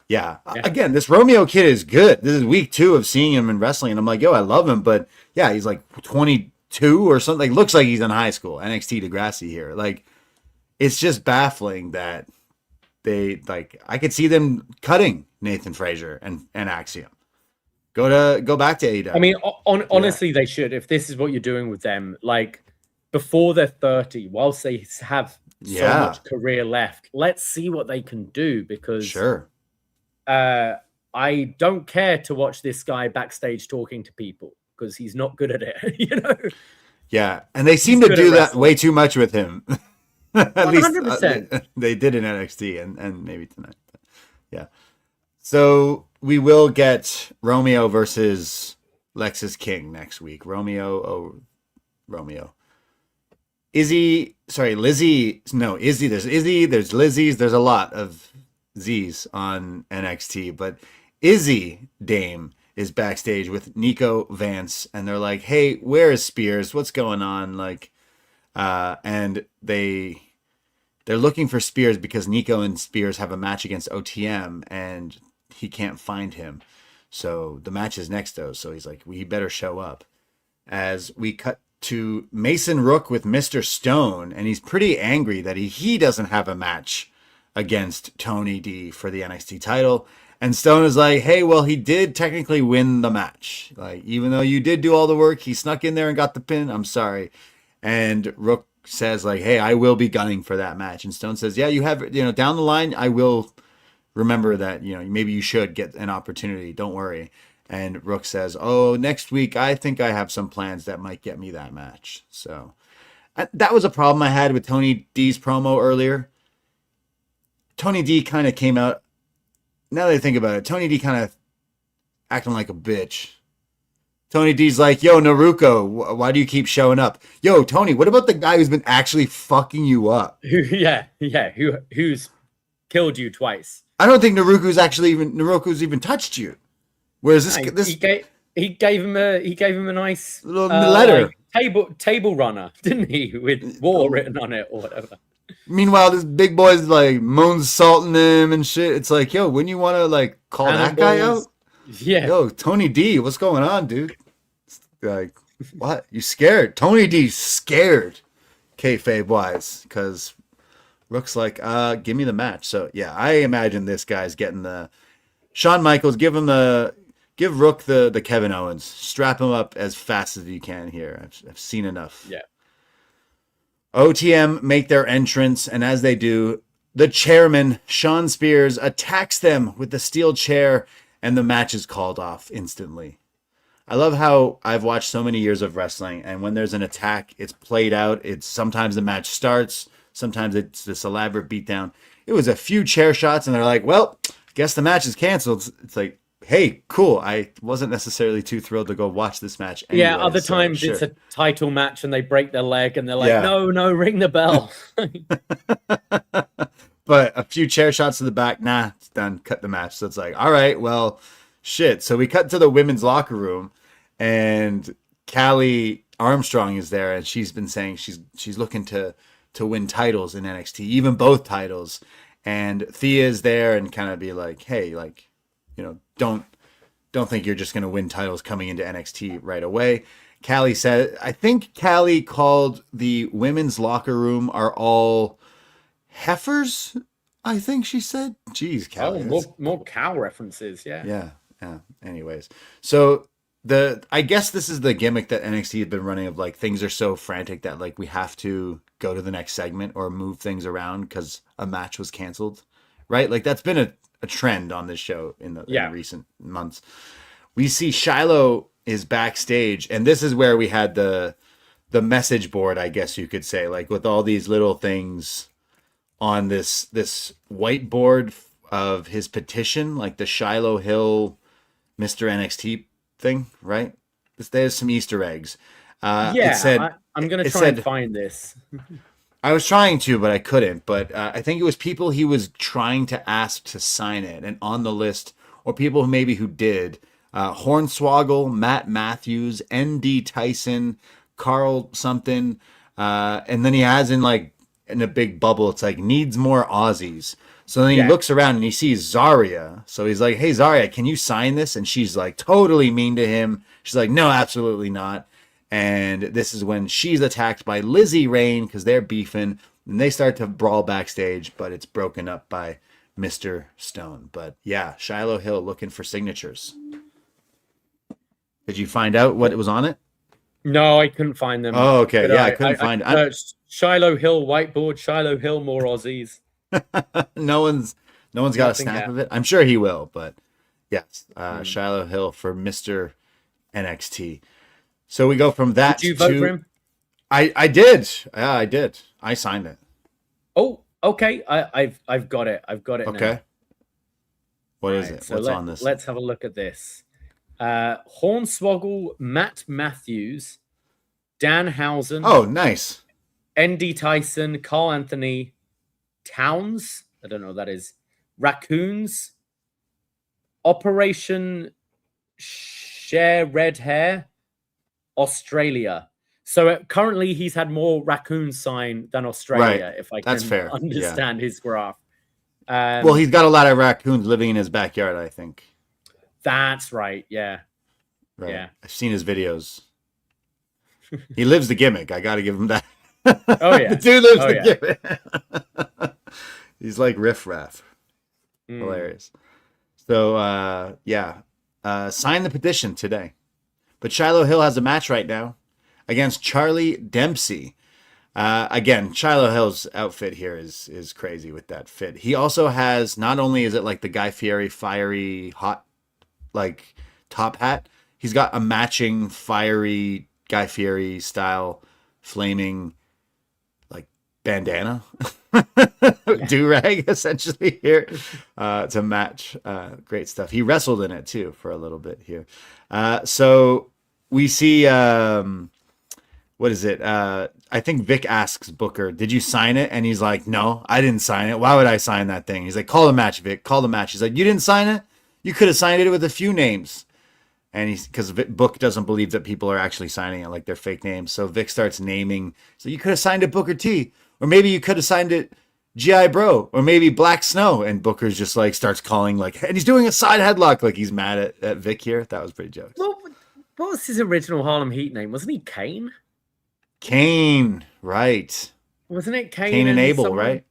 yeah, again, this Romeo kid is good. This is week 2 of seeing him in wrestling, and I'm like, yo, I love him. But yeah, he's like 22 or something. Like, looks like he's in high school. NXT Degrassi here. Like, it's just baffling that they, like, I could see them cutting Nathan Frazer and Axiom. Go back to AEW. I mean, honestly, they should. If this is what you're doing with them, like, before they're 30, whilst they have so much career left, let's see what they can do, because I don't care to watch this guy backstage talking to people, because he's not good at it, you know? Yeah, and they seem to do that way too much with him. At 100%. Least they did in NXT and maybe tonight. But yeah. So we will get Romeo versus Lexis King next week. Romeo. Izzy. No, Izzy. There's Izzy. There's Lizzie's. There's a lot of Z's on NXT. But Izzi Dame is backstage with Nico Vance, and they're like, "Hey, where is Spears? What's going on?" Like, and they're looking for Spears because Nico and Spears have a match against OTM, and he can't find him. So the match is next, though. So he's like, we better show up. As we cut to Mason Rook with Mr. Stone, and he's pretty angry that he doesn't have a match against Tony D for the NXT title. And Stone is like, hey, well, he did technically win the match. Like, even though you did do all the work, he snuck in there and got the pin. I'm sorry. And Rook says, like, hey, I will be gunning for that match. And Stone says, yeah, you have, down the line, I will remember that, maybe you should get an opportunity. Don't worry. And Rook says, oh, next week, I think I have some plans that might get me that match. So that was a problem I had with Tony D's promo earlier. Tony D kind of came out. Now that I think about it, Tony D kind of acting like a bitch. Tony D's like, yo, Naruko, why do you keep showing up? Yo, Tony, what about the guy who's been actually fucking you up? Who's killed you twice? I don't think Naruko's even touched you. Whereas he gave him a nice little letter, table runner, didn't he, with war written on it or whatever. Meanwhile, this big boy's like moonsaulting him and shit. It's like, yo, wouldn't you want to like call that guy out? Yeah. Yo, Tony D, what's going on, dude? Like, what? You scared? Tony D's scared, kayfabe wise, because Rook's like, give me the match. So yeah, I imagine this guy's getting the Shawn Michaels. Give Rook the Kevin Owens. Strap him up as fast as you can here. I've seen enough. Yeah. OTM make their entrance, and as they do, the chairman, Sean Spears, attacks them with the steel chair, and the match is called off instantly. I love how I've watched so many years of wrestling, and when there's an attack, it's played out. It's sometimes the match starts, sometimes it's this elaborate beatdown. It was a few chair shots, and they're like, well, I guess the match is canceled. It's like, hey, cool. I wasn't necessarily too thrilled to go watch this match anyway. Yeah, other times it's a title match and they break their leg and they're like, no, ring the bell. But a few chair shots to the back, nah, it's done. Cut the match. So it's like, all right, well, shit. So we cut to the women's locker room, and Callie Armstrong is there, and she's been saying she's looking to win titles in NXT, even both titles. And Thea is there and kind of be like, hey, like, don't think you're just going to win titles coming into NXT right away. Callie said, I think Callie called the women's locker room are all heifers. I think she said, geez, Callie. More cow references. Yeah. Anyways, so I guess this is the gimmick that NXT has been running of like, things are so frantic that like we have to go to the next segment or move things around because a match was canceled, right? Like that's been a trend on this show in recent months. We see Shiloh is backstage, and this is where we had the message board, I guess you could say, like with all these little things on this whiteboard of his petition, like the Shiloh Hill Mr. NXT thing, right? There's some Easter eggs. It said, I'm going to try and find this. I was trying to, but I couldn't. But I think it was people he was trying to ask to sign it, and on the list, or people who did. Hornswoggle, Matt Matthews, N.D. Tyson, Carl something. And then he has in a big bubble, it's like needs more Aussies. So then he looks around and he sees Zarya. So he's like, hey, Zarya, can you sign this? And she's like totally mean to him. She's like, no, absolutely not. And this is when she's attacked by Lizzie Rain because they're beefing. And they start to brawl backstage, but it's broken up by Mr. Stone. But yeah, Shiloh Hill looking for signatures. Did you find out what was on it? No, I couldn't find them. Oh, okay. Yeah, I couldn't find it. Shiloh Hill whiteboard, Shiloh Hill, more Aussies. no one's got a snap of it. I'm sure he will, but yes, Shiloh Hill for Mr. NXT. So we go from that. Did you vote for him? I did. Yeah, I did. I signed it. Oh, okay. I've got it. Okay. Now. What is it? What's on this? Let's have a look at this. Hornswoggle, Matt Matthews, Danhausen. Oh, nice. Andy Tyson, Carl Anthony Towns. I don't know what that is. Raccoons. Operation Share Red Hair. Australia. So currently he's had more raccoons signed than Australia, right. if I That's can fair. understand his graph. Well, he's got a lot of raccoons living in his backyard, I think. That's right. Yeah. Right. Yeah. I've seen his videos. He lives the gimmick. I got to give him that. Oh, yeah. The dude lives the gimmick. He's like Riff Raff. Hilarious. So, sign the petition today. But Shiloh Hill has a match right now against Charlie Dempsey. Again, Shiloh Hill's outfit here is crazy with that fit. He also has, not only is it like the Guy Fieri fiery hot like top hat, he's got a matching fiery Guy Fieri style flaming like bandana do-rag essentially here to match. Great stuff. He wrestled in it too for a little bit here. So we see what is it? I think Vic asks Booker, did you sign it? And he's like, no, I didn't sign it. Why would I sign that thing? He's like, call the match, Vic. Call the match. He's like, you didn't sign it? You could have signed it with a few names. And because Book doesn't believe that people are actually signing it like they're fake names. So Vic starts naming. So you could have signed it Booker T. Or maybe you could have signed it G.I. Bro. Or maybe Black Snow. And Booker's just like starts calling like, and he's doing a side headlock. Like he's mad at Vic here. That was pretty jokes. Well, what was his original Harlem Heat name? Wasn't he Kane? Kane, right. Wasn't it Kane? Kane and Abel, right?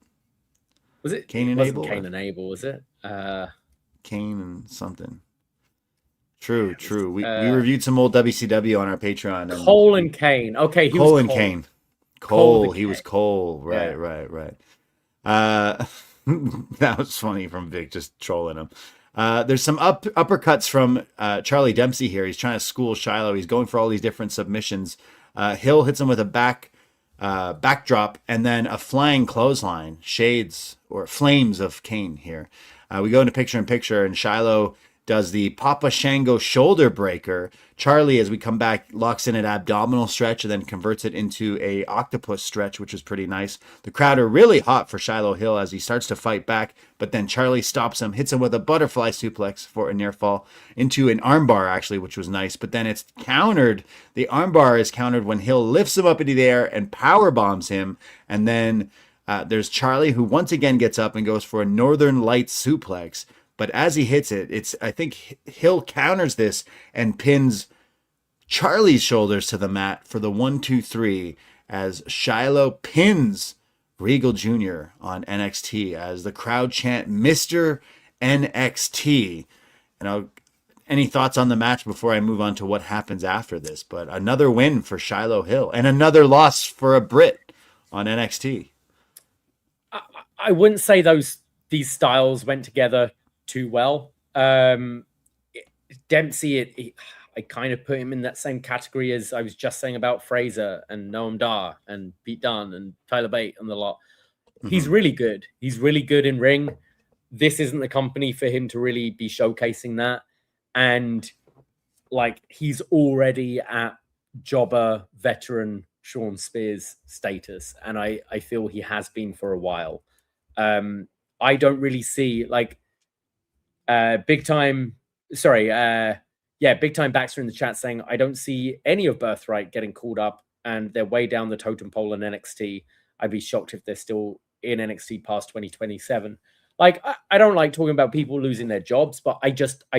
Was it Kane and Abel? Kane and Abel, was it? Kane and something. True. We reviewed some old WCW on our Patreon. And Cole and Kane. Okay, Cole and Kane. Cole, he was Cole. Right. That was funny from Vic, just trolling him. There's some uppercuts from Charlie Dempsey here. He's trying to school Shiloh. He's going for all these different submissions. Hill hits him with a backdrop and then a flying clothesline, shades or flames of Kane here. We go into picture-in-picture, and Shiloh does the Papa Shango shoulder breaker. Charlie, as we come back, locks in an abdominal stretch and then converts it into a octopus stretch, which is pretty nice. The crowd are really hot for Shiloh Hill as he starts to fight back, but then Charlie stops him, hits him with a butterfly suplex for a near fall into an armbar, actually, which was nice. But then it's countered. The armbar is countered when Hill lifts him up into the air and power bombs him. And then there's Charlie, who once again gets up and goes for a Northern Lights suplex. But as he hits it, I think Hill counters this and pins Charlie's shoulders to the mat for the 1-2-3 as Shiloh pins Regal Jr. on NXT as the crowd chant Mr. NXT. And any thoughts on the match before I move on to what happens after this? But another win for Shiloh Hill and another loss for a Brit on NXT. I wouldn't say these styles went together too well. Dempsey, I kind of put him in that same category as I was just saying about Frazer and Noam Dar and Pete Dunne and Tyler Bate and the lot. Mm-hmm. He's really good. He's really good in ring. This isn't the company for him to really be showcasing that. And like, he's already at jobber veteran Sean Spears status. And I feel he has been for a while. I don't really see like Big Time Baxter in the chat saying, I don't see any of Birthright getting called up and they're way down the totem pole in NXT. I'd be shocked if they're still in NXT past 2027. Like, I don't like talking about people losing their jobs, but I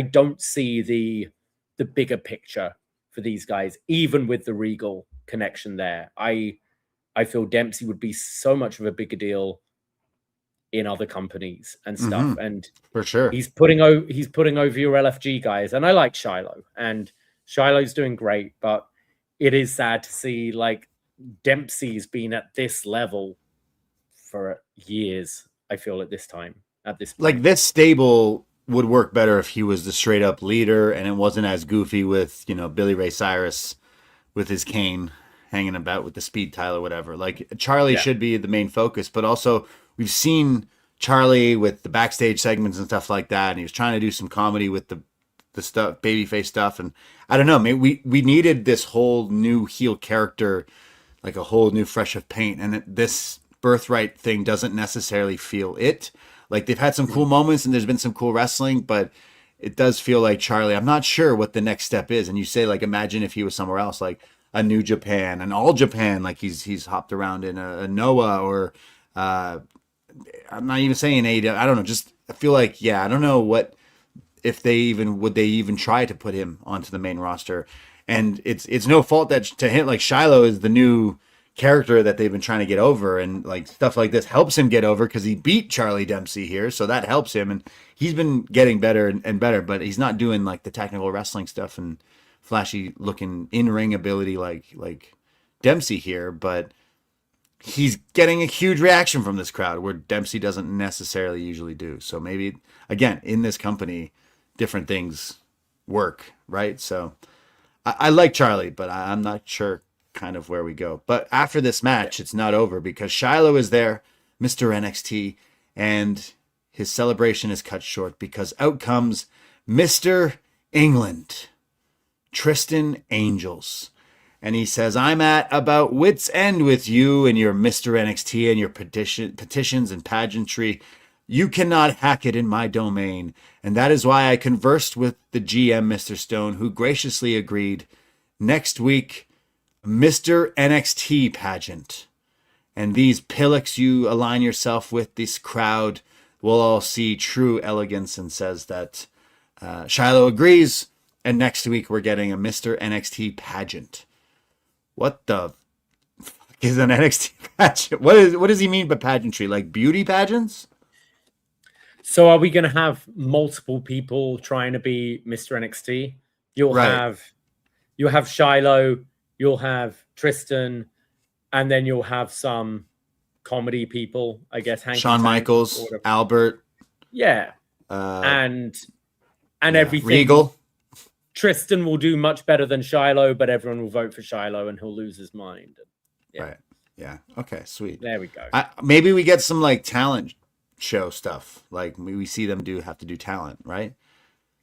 don't see the bigger picture for these guys, even with the Regal connection there. I feel Dempsey would be so much of a bigger deal in other companies and stuff. And for sure, he's putting over your LFG guys. And I like Shiloh, and Shiloh's doing great, but it is sad to see like Dempsey's been at this level for years. I feel at this point. Like this stable would work better if he was the straight up leader and it wasn't as goofy with, Billy Ray Cyrus with his cane hanging about with the speed tile or whatever. Like Charlie should be the main focus, but also we've seen Charlie with the backstage segments and stuff like that. And he was trying to do some comedy with the stuff, babyface stuff. And I don't know, maybe we needed this whole new heel character, like a whole new fresh of paint. And this Birthright thing doesn't necessarily feel it. Like they've had some cool moments and there's been some cool wrestling, but it does feel like Charlie, I'm not sure what the next step is. And you say, like, imagine if he was somewhere else, like a New Japan, an All Japan, like he's hopped around in a Noah or I'm not even saying AEW. I don't know. Just I feel like, I don't know what if they even try to put him onto the main roster. And it's no fault that to him, like Shiloh is the new character that they've been trying to get over, and like stuff like this helps him get over because he beat Charlie Dempsey here, so that helps him, and he's been getting better and better, but he's not doing like the technical wrestling stuff and flashy looking in-ring ability like Dempsey here, but he's getting a huge reaction from this crowd where Dempsey doesn't necessarily usually do. So maybe again in this company different things work, right? So I like Charlie, but I'm not sure kind of where we go. But after this match, it's not over because Shiloh is there, Mr. NXT, and his celebration is cut short because out comes Mr. England, Tristan Angels. And he says, I'm at about wit's end with you and your Mr. NXT and your petitions and pageantry. You cannot hack it in my domain. And that is why I conversed with the GM, Mr. Stone, who graciously agreed. Next week, Mr. NXT pageant. And these pillocks you align yourself with, this crowd will all see true elegance, and says that Shiloh agrees. And next week we're getting a Mr. NXT pageant. What the fuck is an NXT pageant? What does he mean by pageantry? Like beauty pageants? So are we going to have multiple people trying to be Mr. NXT? You'll have Shiloh, you'll have Tristan, and then you'll have some comedy people, I guess. Shawn Michaels, Albert. Yeah. And everything. Regal. Tristan will do much better than Shiloh, but everyone will vote for Shiloh and he'll lose his mind. Yeah. Right. Yeah. Okay, sweet. There we go. Maybe we get some like talent show stuff. Like we see them have to do talent, right?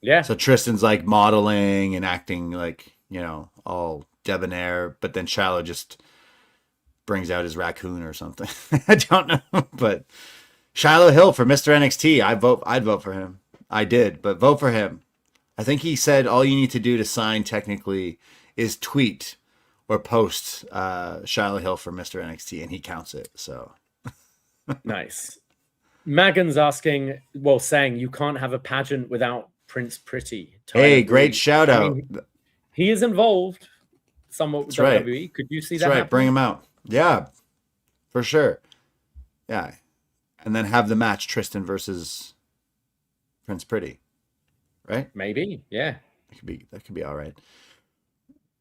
Yeah. So Tristan's like modeling and acting like, all debonair, but then Shiloh just brings out his raccoon or something. I don't know, but Shiloh Hill for Mr. NXT. I'd vote for him. I did, but vote for him. I think he said all you need to do to sign technically is tweet or post Shiloh Hill for Mr. NXT, and he counts it. So nice. Megan's saying you can't have a pageant without Prince Pretty. Hey, great shout out. He is involved somewhat with WWE. Right. Could you see that? Right. Bring him out. Yeah, for sure. Yeah. And then have the match Tristan versus Prince Pretty. Right? Maybe. Yeah. That could be all right.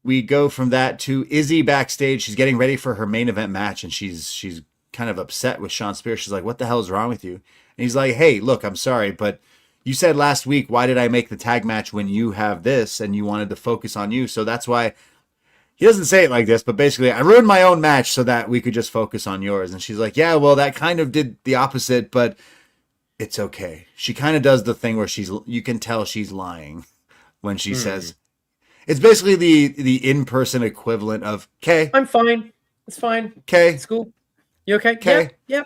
We go from that to Izzy backstage. She's getting ready for her main event match, and she's kind of upset with Sean Spears. She's like, what the hell is wrong with you? And he's like, hey, look, I'm sorry, but you said last week, why did I make the tag match when you have this and you wanted to focus on you? So that's why he doesn't say it like this, but basically I ruined my own match so that we could just focus on yours. And she's like, yeah, well, that kind of did the opposite, but it's okay. She kind of does the thing where you can tell she's lying when she says, it's basically the in-person equivalent of, okay. I'm fine. It's fine. Okay. It's cool. You okay? Okay. Yeah.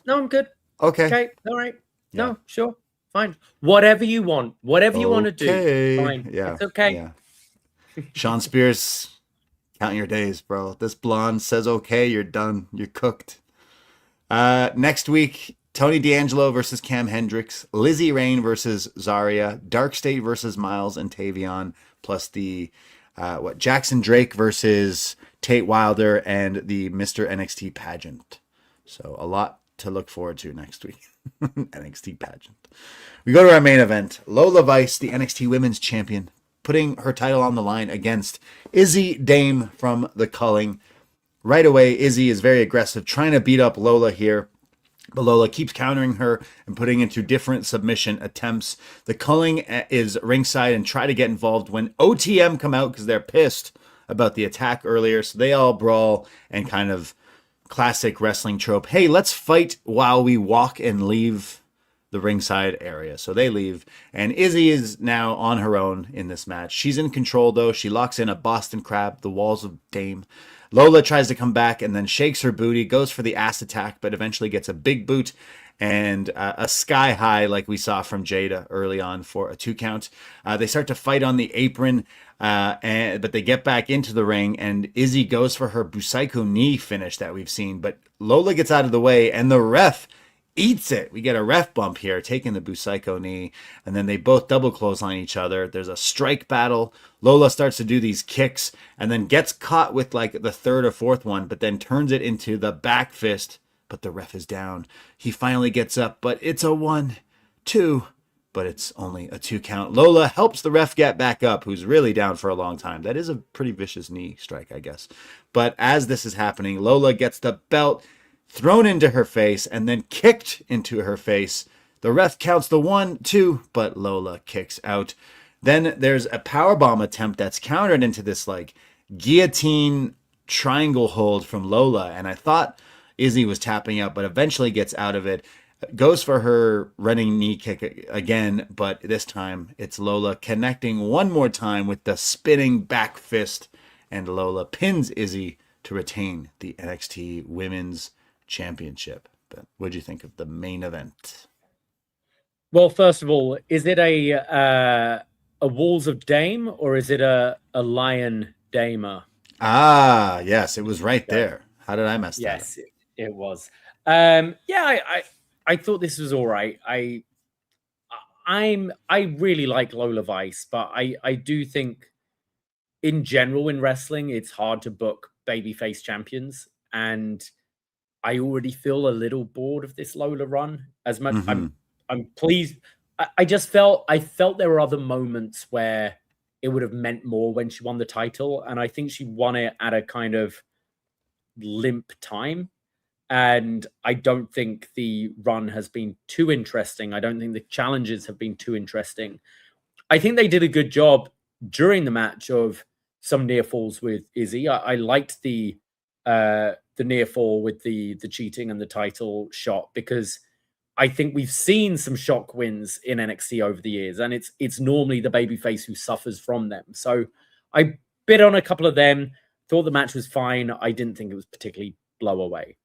No, I'm good. Okay. Okay. All right. Yeah. No, sure. Fine. Whatever you want. Whatever you want to do. Fine. Yeah. It's okay. Yeah. Sean Spears Count your days, bro. This blonde says okay, you're done. You're cooked. Next week, Tony D'Angelo versus Cam Hendricks, Lizzie Rain versus Zarya, Dark State versus Miles and Tavion, plus the Jackson Drake versus Tate Wilder and the Mr. NXT pageant. So a lot to look forward to next week. NXT pageant. We go to our main event. Lola Vice, the NXT Women's Champion, putting her title on the line against Izzi Dame from the Culling. Right away, Izzi is very aggressive, trying to beat up Lola here. But Lola keeps countering her and putting into different submission attempts. The Culling is ringside and try to get involved when OTM come out because they're pissed about the attack earlier. So they all brawl and kind of classic wrestling trope. Hey, let's fight while we walk and leave the ringside area. So they leave, and Izzi is now on her own in this match. She's in control, though. She locks in a Boston Crab, the walls of Dame. Lola tries to come back and then shakes her booty, goes for the ass attack, but eventually gets a big boot and a sky high like we saw from Jaida early on for a 2 count. They start to fight on the apron, but they get back into the ring, and Izzi goes for her Busaiko knee finish that we've seen, but Lola gets out of the way, and the ref eats it. We get a ref bump here, taking the Busaiko knee, and then they both double clothesline each other. There's a strike battle. Lola starts to do these kicks and then gets caught with like the 3rd or 4th one, but then turns it into the back fist, but the ref is down. He finally gets up, but it's a 1, 2, but it's only a 2 count. Lola helps the ref get back up, who's really down for a long time. That is a pretty vicious knee strike, I guess. But as this is happening, Lola gets the belt thrown into her face and then kicked into her face. The ref counts the 1, 2, but Lola kicks out. Then there's a powerbomb attempt that's countered into this like guillotine triangle hold from Lola, and I thought Izzi was tapping out, but eventually gets out of it. Goes for her running knee kick again, but this time it's Lola connecting one more time with the spinning back fist, and Lola pins Izzi to retain the NXT Women's Championship. But what do you think of the main event? Well, first of all, is it a Walls of Dame or is it a Lion Damer? Ah, yes, it was right there. How did I mess that up? Yes, it was. I thought this was all right. I really like Lola Vice, but I do think in general in wrestling it's hard to book babyface champions, and I already feel a little bored of this Lola run. As much I'm pleased. I felt there were other moments where it would have meant more when she won the title, and I think she won it at a kind of limp time. And I don't think the run has been too interesting. I don't think the challenges have been too interesting. I think they did a good job during the match of some near falls with Izzi. I liked the near fall with the cheating and the title shot, because I think we've seen some shock wins in NXT over the years, and it's normally the babyface who suffers from them. So I bid on a couple of them, thought the match was fine. I didn't think it was particularly blow away.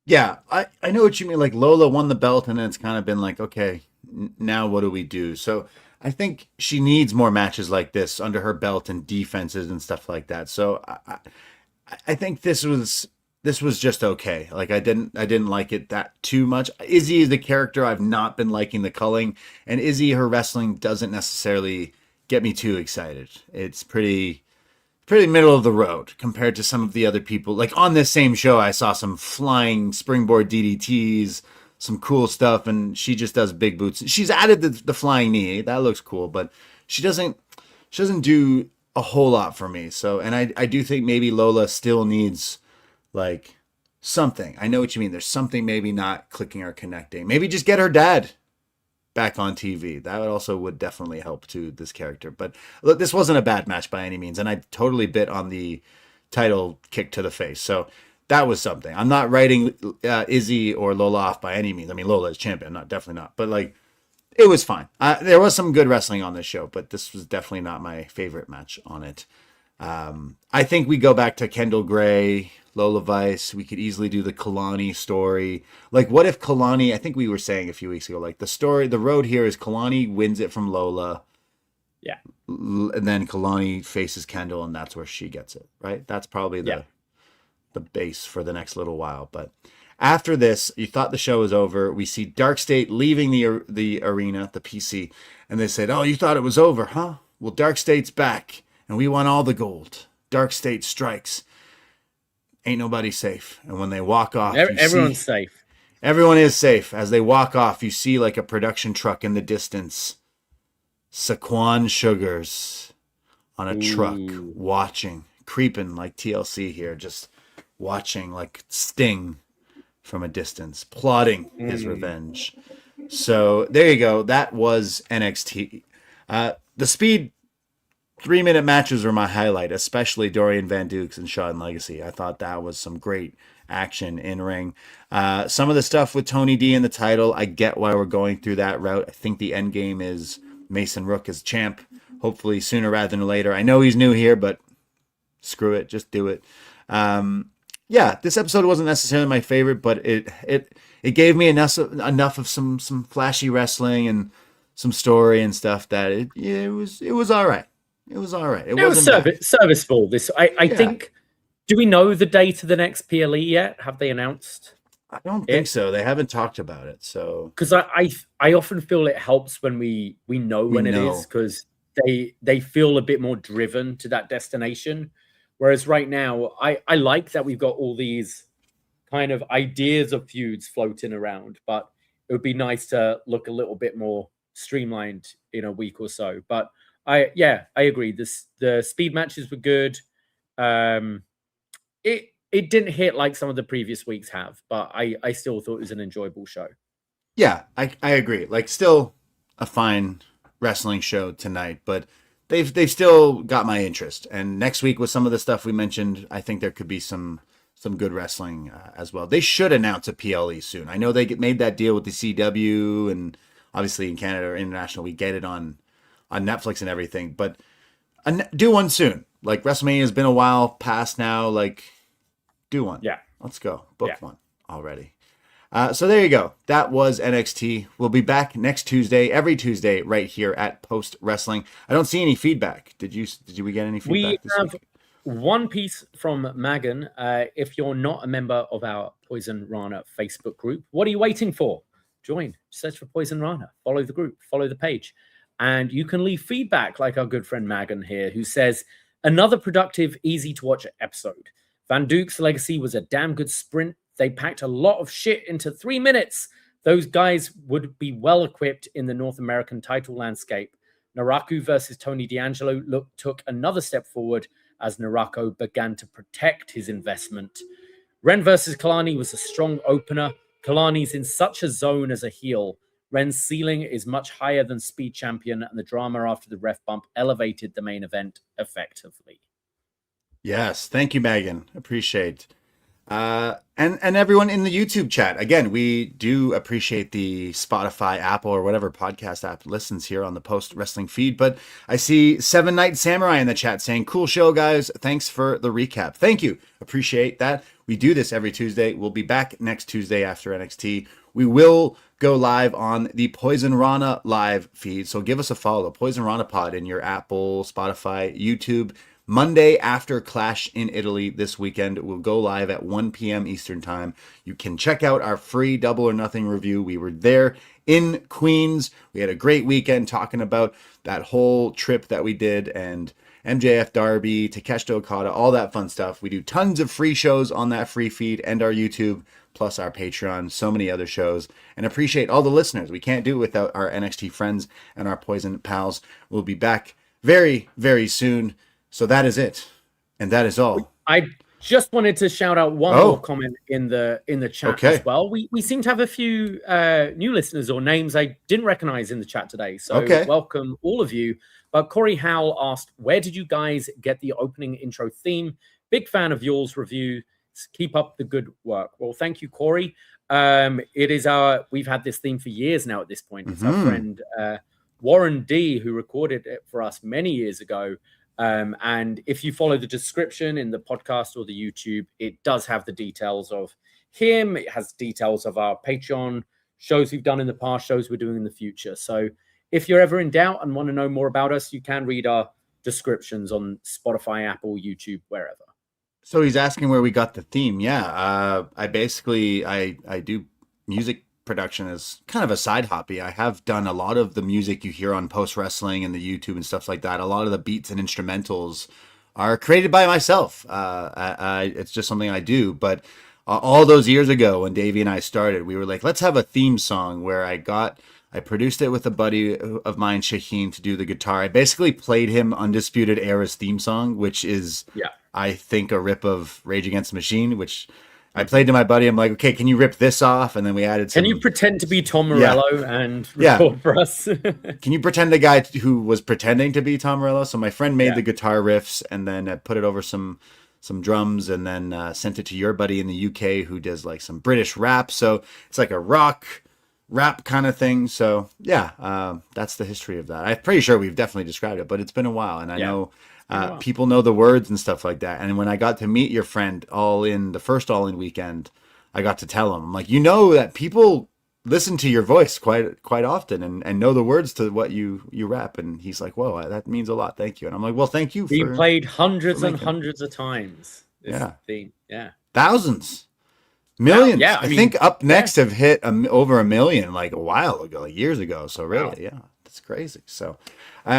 Yeah, I know what you mean. Like Lola won the belt, and then it's kind of been like, okay, now what do we do? So I think she needs more matches like this under her belt and defenses and stuff like that. So I think this was just okay. Like I didn't like it that too much. Izzi is the character I've not been liking the culling, and Izzi, her wrestling doesn't necessarily get me too excited. It's pretty middle of the road compared to some of the other people. Like on this same show, I saw some flying springboard DDTs, some cool stuff, and she just does big boots. She's added the flying knee. That looks cool, but she doesn't do a whole lot for me. So, and I do think maybe Lola still needs like something. I know what you mean. There's something maybe not clicking or connecting. Maybe just get her dad back on TV. That would definitely help to this character. But look, this wasn't a bad match by any means, and I totally bit on the title kick to the face. So that was something. I'm not writing Izzi or Lola off by any means. I mean, Lola is champion, definitely not. But like, it was fine. There was some good wrestling on this show, but this was definitely not my favorite match on it. I think we go back to Kendall Gray, Lola Vice. We could easily do the Kelani story. Like, what if Kelani, I think we were saying a few weeks ago, like the road here is Kelani wins it from Lola. Yeah. and then Kelani faces Kendall, and that's where she gets it, right? That's probably the base for the next little while. But after this, you thought the show was over. We see Dark State leaving the arena, the PC, and they said, "Oh, you thought it was over, huh? Well, Dark State's back, and we won all the gold. Dark State strikes. Ain't nobody safe." And when they walk off, everyone's safe. Everyone is safe. As they walk off, you see like a production truck in the distance. Saquon Sugars on a truck, watching, creeping like TLC here, just watching like Sting from a distance, plotting his revenge. So there you go. That was NXT. The speed 3-minute matches were my highlight, especially Dorian Van Dukes and Shawn Legacy. I thought that was some great action in ring. Some of the stuff with Tony D in the title, I get why we're going through that route. I think the end game is Mason Rook as champ, hopefully sooner rather than later. I know he's new here, but screw it, just do it. Yeah, this episode wasn't necessarily my favorite, but it gave me enough of some flashy wrestling and some story and stuff that it was all right. It was all right. It wasn't serviceable. I think. Do we know the date of the next PLE yet? Have they announced? I don't think so. They haven't talked about it. So because I often feel it helps when we know when it is, because they feel a bit more driven to that destination. Whereas right now, I like that we've got all these kind of ideas of feuds floating around, but it would be nice to look a little bit more streamlined in a week or so. But I agree. The speed matches were good. It didn't hit like some of the previous weeks have, but I still thought it was an enjoyable show. Yeah, I agree. Like, still a fine wrestling show tonight, but they've still got my interest. And next week with some of the stuff we mentioned, I think there could be some good wrestling as well. They should announce a PLE soon. I know they made that deal with the CW, and obviously in Canada or international, we get it on Netflix and everything, but do one soon. Like, WrestleMania has been a while past now. Like, do one. Yeah. Let's go. Book one already. So there you go. That was NXT. We'll be back next Tuesday, every Tuesday, right here at Post Wrestling. I don't see any feedback. Did we get any feedback this week? One piece from Megan. If you're not a member of our Poison Rana Facebook group, what are you waiting for? Join. Search for Poison Rana. Follow the group. Follow the page. And you can leave feedback like our good friend Megan here, who says, another productive, easy-to-watch episode. Van Duke's legacy was a damn good sprint. They packed a lot of shit into 3 minutes. Those guys would be well-equipped in the North American title landscape. Naraku versus Tony D'Angelo took another step forward as Narako began to protect his investment. Wren versus Kelani was a strong opener. Kalani's in such a zone as a heel. Wren's ceiling is much higher than Speed Champion, and the drama after the ref bump elevated the main event effectively. Yes, thank you, Megan. Appreciate. And everyone in the YouTube chat. Again, we do appreciate the Spotify, Apple, or whatever podcast app listens here on the Post Wrestling feed. But I see Seven Night Samurai in the chat saying, cool show, guys. Thanks for the recap. Thank you. Appreciate that. We do this every Tuesday. We'll be back next Tuesday after NXT. We will go live on the Poison Rana live feed. So give us a follow. Poison Rana Pod in your Apple, Spotify, YouTube. Monday after Clash in Italy this weekend. We'll go live at 1 p.m. Eastern Time. You can check out our free Double or Nothing review. We were there in Queens. We had a great weekend talking about that whole trip that we did, and MJF Darby, Takeshita Okada, all that fun stuff. We do tons of free shows on that free feed and our YouTube, plus our Patreon, so many other shows, and appreciate all the listeners. We can't do it without our NXT friends and our Poison pals. We'll be back very, very soon. So that is it, and that is all. I just wanted to shout out one more comment in the chat as well. We seem to have a few new listeners or names I didn't recognize in the chat today. So welcome all of you. But Corey Howell asked, where did you guys get the opening intro theme? Big fan of yours review. Keep up the good work. Well, thank you, Corey. We've had this theme for years now at this point. It's our friend Warren D, who recorded it for us many years ago. And if you follow the description in the podcast or the YouTube, it does have the details of him. It has details of our Patreon shows we've done in the past, shows we're doing in the future. So if you're ever in doubt and want to know more about us, you can read our descriptions on Spotify, Apple, YouTube, wherever. So he's asking where we got the theme. Yeah, I do music production as kind of a side hobby. I have done a lot of the music you hear on Post Wrestling and the YouTube and stuff like that. A lot of the beats and instrumentals are created by myself. It's just something I do. But all those years ago when Davie and I started, we were like, let's have a theme song where I produced it with a buddy of mine, Shaheen, to do the guitar. I basically played him Undisputed Era's theme song, which is, I think, a rip of Rage Against the Machine, which I played to my buddy. I'm like, okay, can you rip this off? And then we added some... Can you pretend to be Tom Morello and record for us? Can you pretend the guy who was pretending to be Tom Morello? So my friend made the guitar riffs and then put it over some drums and then sent it to your buddy in the UK who does like some British rap. So it's like a rock rap kind of thing. So that's the history of that. I'm pretty sure we've definitely described it, but it's been a while. And I know people know the words and stuff like that. And when I got to meet your friend the first All In weekend, I got to tell him, I'm like, that people listen to your voice quite often and know the words to what you rap. And he's like, whoa, that means a lot. Thank you. And I'm like, well, thank you. We played hundreds and hundreds of times. Theme. Thousands. Millions. Yeah, I think upNXT have hit over 1 million like a while ago, like years ago. So really, that's crazy. So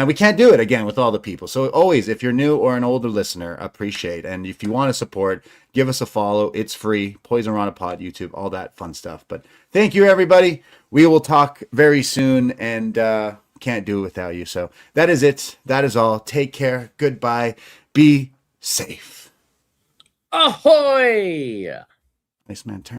we can't do it again with all the people. So always, if you're new or an older listener, appreciate. And if you want to support, give us a follow. It's free. Poisonrana Pod, YouTube, all that fun stuff. But thank you, everybody. We will talk very soon and can't do it without you. So that is it. That is all. Take care. Goodbye. Be safe. Ahoy! Nice man turn.